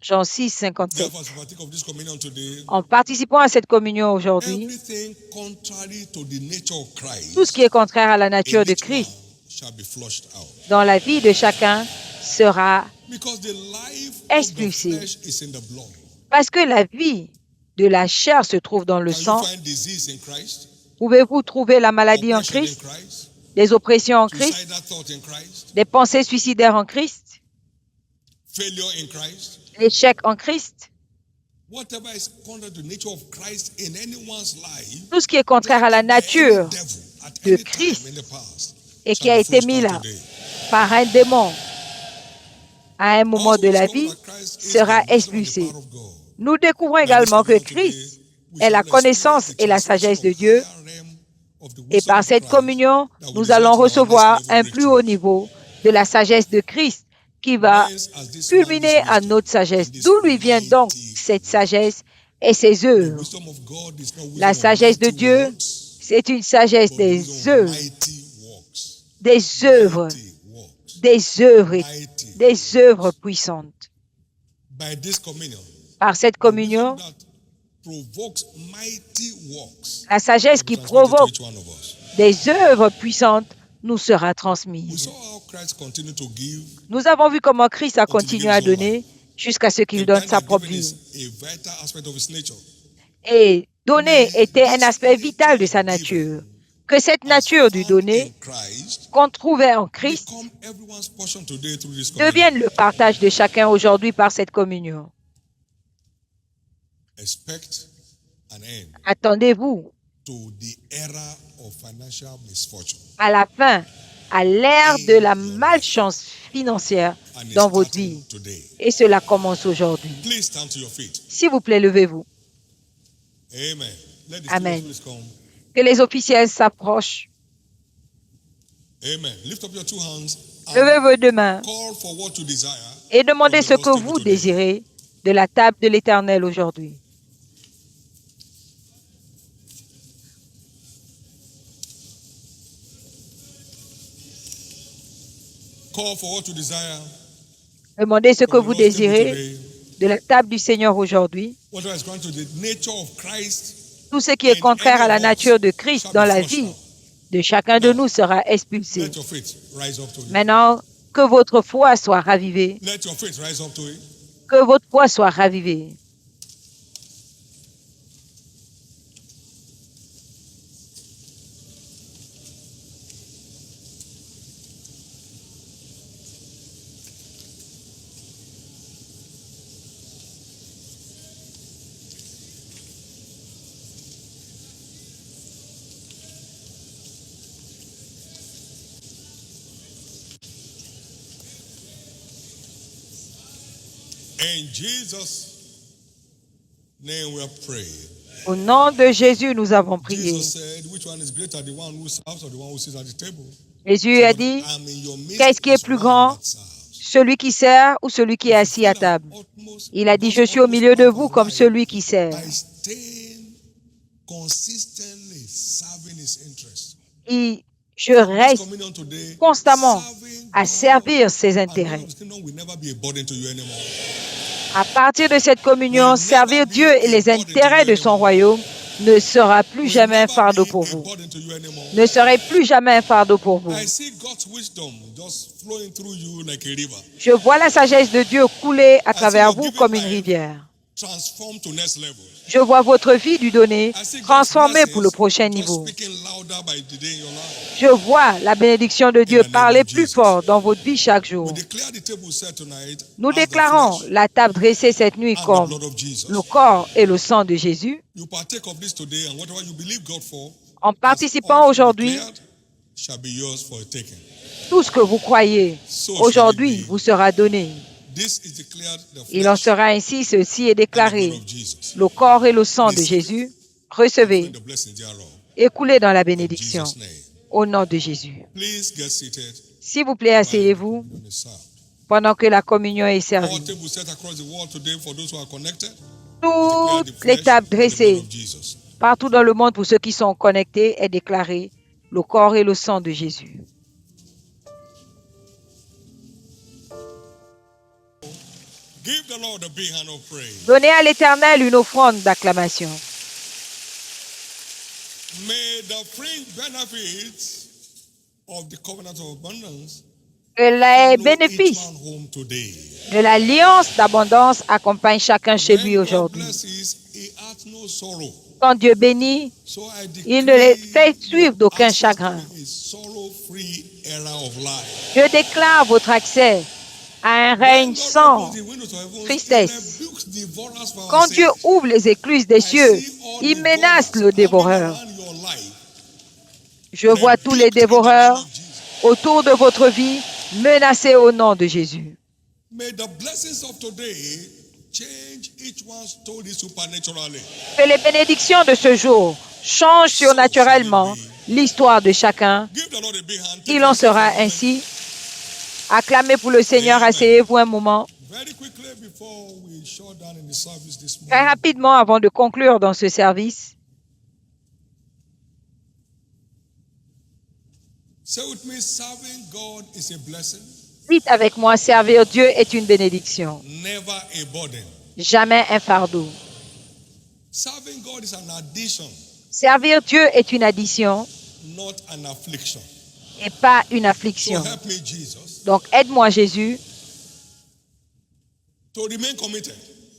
Jean 6, 57. En participant à cette communion aujourd'hui, tout ce qui est contraire à la nature de Christ dans la vie de chacun sera expulsé. Parce que la vie de la chair se trouve dans le sang. Pouvez-vous trouver la maladie en Christ, des oppressions en Christ, des pensées suicidaires en Christ, l'échec en Christ? Tout ce qui est contraire à la nature de Christ et qui a été mis là par un démon à un moment de la vie sera expulsé. Nous découvrons également que Christ est la connaissance et la sagesse de Dieu. Et par cette communion, nous allons recevoir un plus haut niveau de la sagesse de Christ qui va culminer à notre sagesse. D'où lui vient donc cette sagesse et ses œuvres? La sagesse de Dieu, c'est une sagesse des œuvres, des œuvres, des œuvres puissantes. Par cette communion, la sagesse qui provoque des œuvres puissantes nous sera transmise. Nous avons vu comment Christ a continué à donner jusqu'à ce qu'il donne sa propre vie. Et donner était un aspect vital de sa nature. Que cette nature du donner, qu'on trouvait en Christ, devienne le partage de chacun aujourd'hui par cette communion. Attendez-vous à la fin, à l'ère de la malchance financière dans votre vie. Et cela commence aujourd'hui. S'il vous plaît, levez-vous. Amen. Que les officiels s'approchent. Levez vos 2 mains et demandez ce que vous désirez de la table de l'Éternel aujourd'hui. Demandez ce que vous désirez de la table du Seigneur aujourd'hui. Tout ce qui est contraire à la nature de Christ dans la vie de chacun de nous sera expulsé. Maintenant, que votre foi soit ravivée. Que votre foi soit ravivée. Au nom de Jésus, nous avons prié. Jésus a dit, qu'est-ce qui est plus grand, celui qui sert ou celui qui est assis à table? Il a dit, je suis au milieu de vous comme celui qui sert. Et je reste constamment à servir ses intérêts. À partir de cette communion, servir Dieu et les intérêts de son royaume ne sera plus jamais un fardeau pour vous. Ne serait plus jamais un fardeau pour vous. Je vois la sagesse de Dieu couler à travers vous comme une rivière. Je vois votre vie lui donner, transformée pour le prochain niveau. Je vois la bénédiction de Dieu parler plus fort dans votre vie chaque jour. Nous déclarons la table dressée cette nuit comme le corps et le sang de Jésus. En participant aujourd'hui, tout ce que vous croyez aujourd'hui vous sera donné. Il en sera ainsi, ceci est déclaré. Le corps et le sang de Jésus, recevez et coulez dans la bénédiction au nom de Jésus. S'il vous plaît, asseyez-vous pendant que la communion est servie. Toutes les tables dressées partout dans le monde pour ceux qui sont connectés est déclaré le corps et le sang de Jésus. Donnez à l'Éternel une offrande d'acclamation. Que les bénéfices de l'alliance d'abondance accompagnent chacun chez lui aujourd'hui. Quand Dieu bénit, il ne les fait suivre d'aucun chagrin. Je déclare votre accès à un règne sans tristesse. Quand Dieu ouvre les écluses des cieux, il menace le dévoreur. Je vois tous les dévoreurs autour de votre vie menacés au nom de Jésus. Que les bénédictions de ce jour changent surnaturellement l'histoire de chacun. Il en sera ainsi. Acclamez pour le Seigneur, asseyez-vous un moment. Très rapidement, avant de conclure dans ce service, dites avec moi, servir Dieu est une bénédiction. Jamais un fardeau. Servir Dieu est une addition et pas une affliction. Donc, aide-moi, Jésus,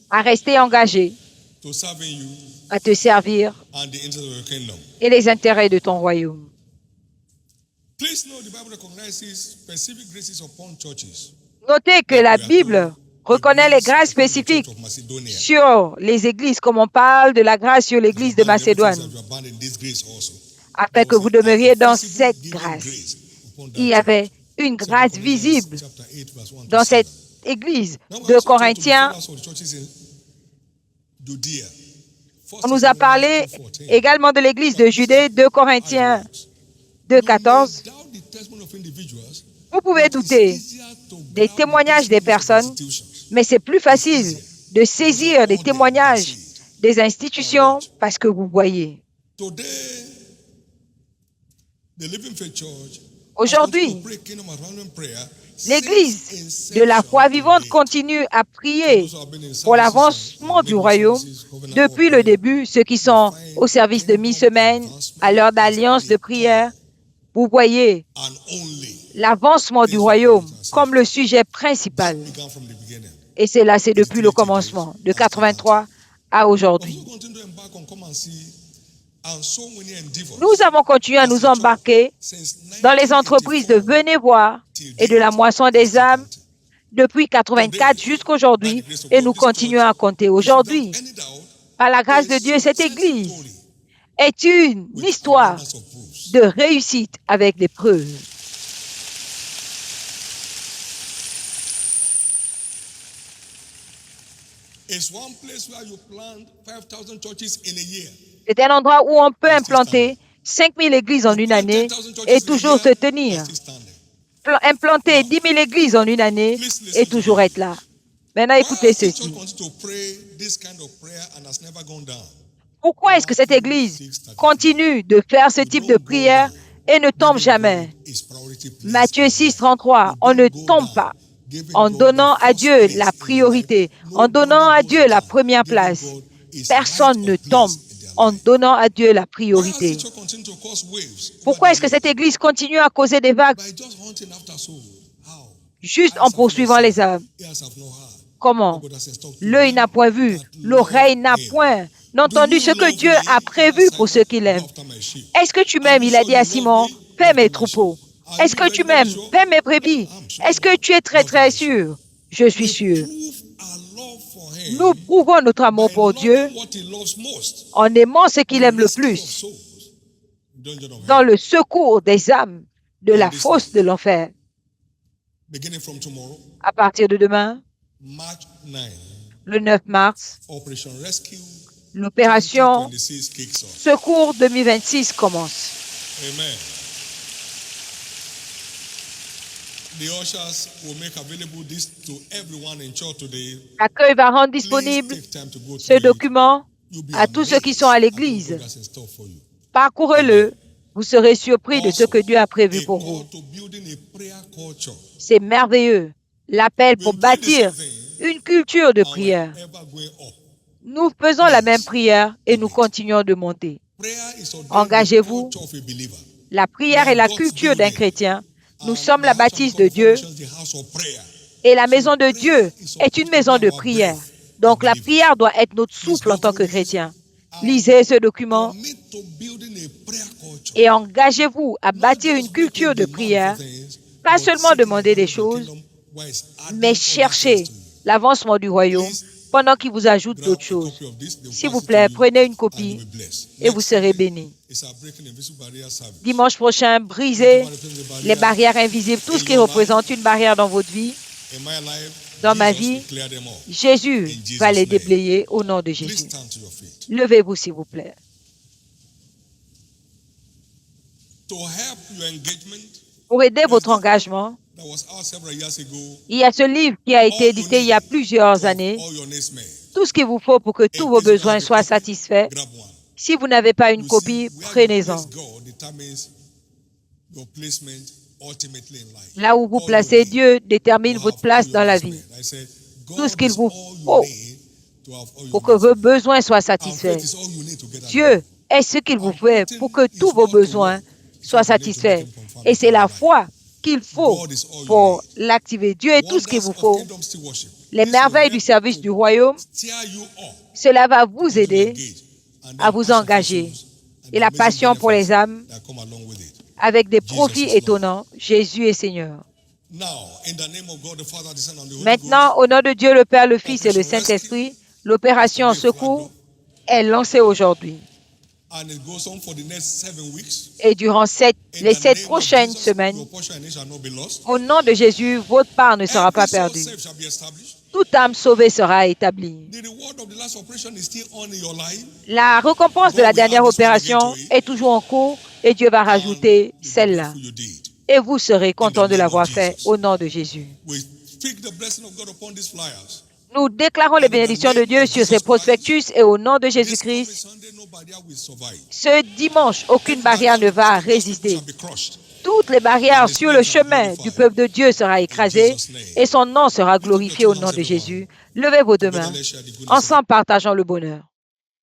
à rester engagé, à te servir et les intérêts de ton royaume. Notez que la Bible reconnaît les grâces spécifiques sur les églises, comme on parle de la grâce sur l'église de Macédoine, afin que vous demeuriez dans cette grâce. Il y avait une grâce visible dans cette église. 2 Corinthiens, on nous a parlé également de l'église de Judée, 2 Corinthiens 2,14. Vous pouvez douter des témoignages des personnes, mais c'est plus facile de saisir des témoignages des institutions parce que vous voyez. Aujourd'hui, l'Église de la foi vivante continue à prier pour l'avancement du royaume depuis le début. Ceux qui sont au service de mi-semaine, à l'heure d'alliance de prière, vous voyez l'avancement du royaume comme le sujet principal. Et c'est depuis le commencement, de 83 à aujourd'hui. Nous avons continué à nous embarquer dans les entreprises de Venez voir et de la moisson des âmes depuis 84 jusqu'à aujourd'hui et nous continuons à compter aujourd'hui. Par la grâce de Dieu, cette Église est une histoire de réussite avec des preuves. C'est un endroit où on peut implanter 5000 églises en une année et toujours se tenir. Implanter 10 000 églises en une année et toujours être là. Maintenant, écoutez ceci. Pourquoi est-ce que cette église continue de faire ce type de prière et ne tombe jamais? Matthieu 6, 33, on ne tombe pas. En donnant à Dieu la priorité, en donnant à Dieu la première place, personne ne tombe en donnant à Dieu la priorité. Pourquoi est-ce que cette église continue à causer des vagues? Juste en poursuivant les âmes. Comment? L'œil n'a point vu, l'oreille n'a point entendu ce que Dieu a prévu pour ceux qui l'aiment. Est-ce que tu m'aimes? Il a dit à Simon, paie mes troupeaux. Est-ce que tu m'aimes? Paie mes brebis. Est-ce que tu es très très sûr? Je suis sûr. Nous prouvons notre amour pour Dieu en aimant ce qu'il aime le plus, dans le secours des âmes de la fosse de l'enfer. À partir de demain, le 9 mars, l'opération Secours 2026 commence. Amen. L'accueil va rendre disponible ce document à tous ceux qui sont à l'église. Parcourez-le. Vous serez surpris de ce que Dieu a prévu pour vous. C'est merveilleux. L'appel pour bâtir une culture de prière. Nous faisons la même prière et nous continuons de monter. Engagez-vous. La prière est la culture d'un chrétien. Nous sommes la bâtisse de Dieu et la maison de Dieu est une maison de prière. Donc la prière doit être notre souffle en tant que chrétien. Lisez ce document et engagez-vous à bâtir une culture de prière. Pas seulement demander des choses, mais chercher l'avancement du royaume pendant qu'il vous ajoute d'autres choses. S'il vous plaît, prenez une copie et vous serez bénis. Dimanche prochain, brisez les barrières invisibles, tout ce qui représente une barrière dans votre vie. Dans ma vie, Jésus va les déblayer au nom de Jésus. Levez-vous, s'il vous plaît. Pour aider votre engagement, il y a ce livre qui a été édité il y a plusieurs années. Tout ce qu'il vous faut pour que tous vos besoins soient satisfaits. Si vous n'avez pas une copie, prenez-en. Là où vous placez Dieu détermine votre place dans la vie. Tout ce qu'il vous faut pour que vos besoins soient satisfaits. Dieu est ce qu'il vous fait pour que tous vos besoins soient satisfaits. Et c'est la foi qu'il faut pour l'activer. Dieu est tout ce qu'il vous faut. Les merveilles du service du royaume, cela va vous aider à vous engager. Et la passion pour les âmes, avec des profits étonnants, Jésus est Seigneur. Maintenant, au nom de Dieu, le Père, le Fils et le Saint-Esprit, l'opération Secours est lancée aujourd'hui. Et durant les 7 prochaines semaines, au nom de Jésus, votre part ne sera pas perdue. Toute âme sauvée sera établie. La récompense de la dernière opération est toujours en cours et Dieu va rajouter celle-là. Et vous serez content de l'avoir fait au nom de Jésus. Nous déclarons les bénédictions de Dieu sur ces prospectus et au nom de Jésus-Christ, ce dimanche, aucune barrière ne va résister. Toutes les barrières sur le chemin du peuple de Dieu seront écrasées et son nom sera glorifié au nom de Jésus. Levez vos deux mains. Ensemble, partageons le bonheur.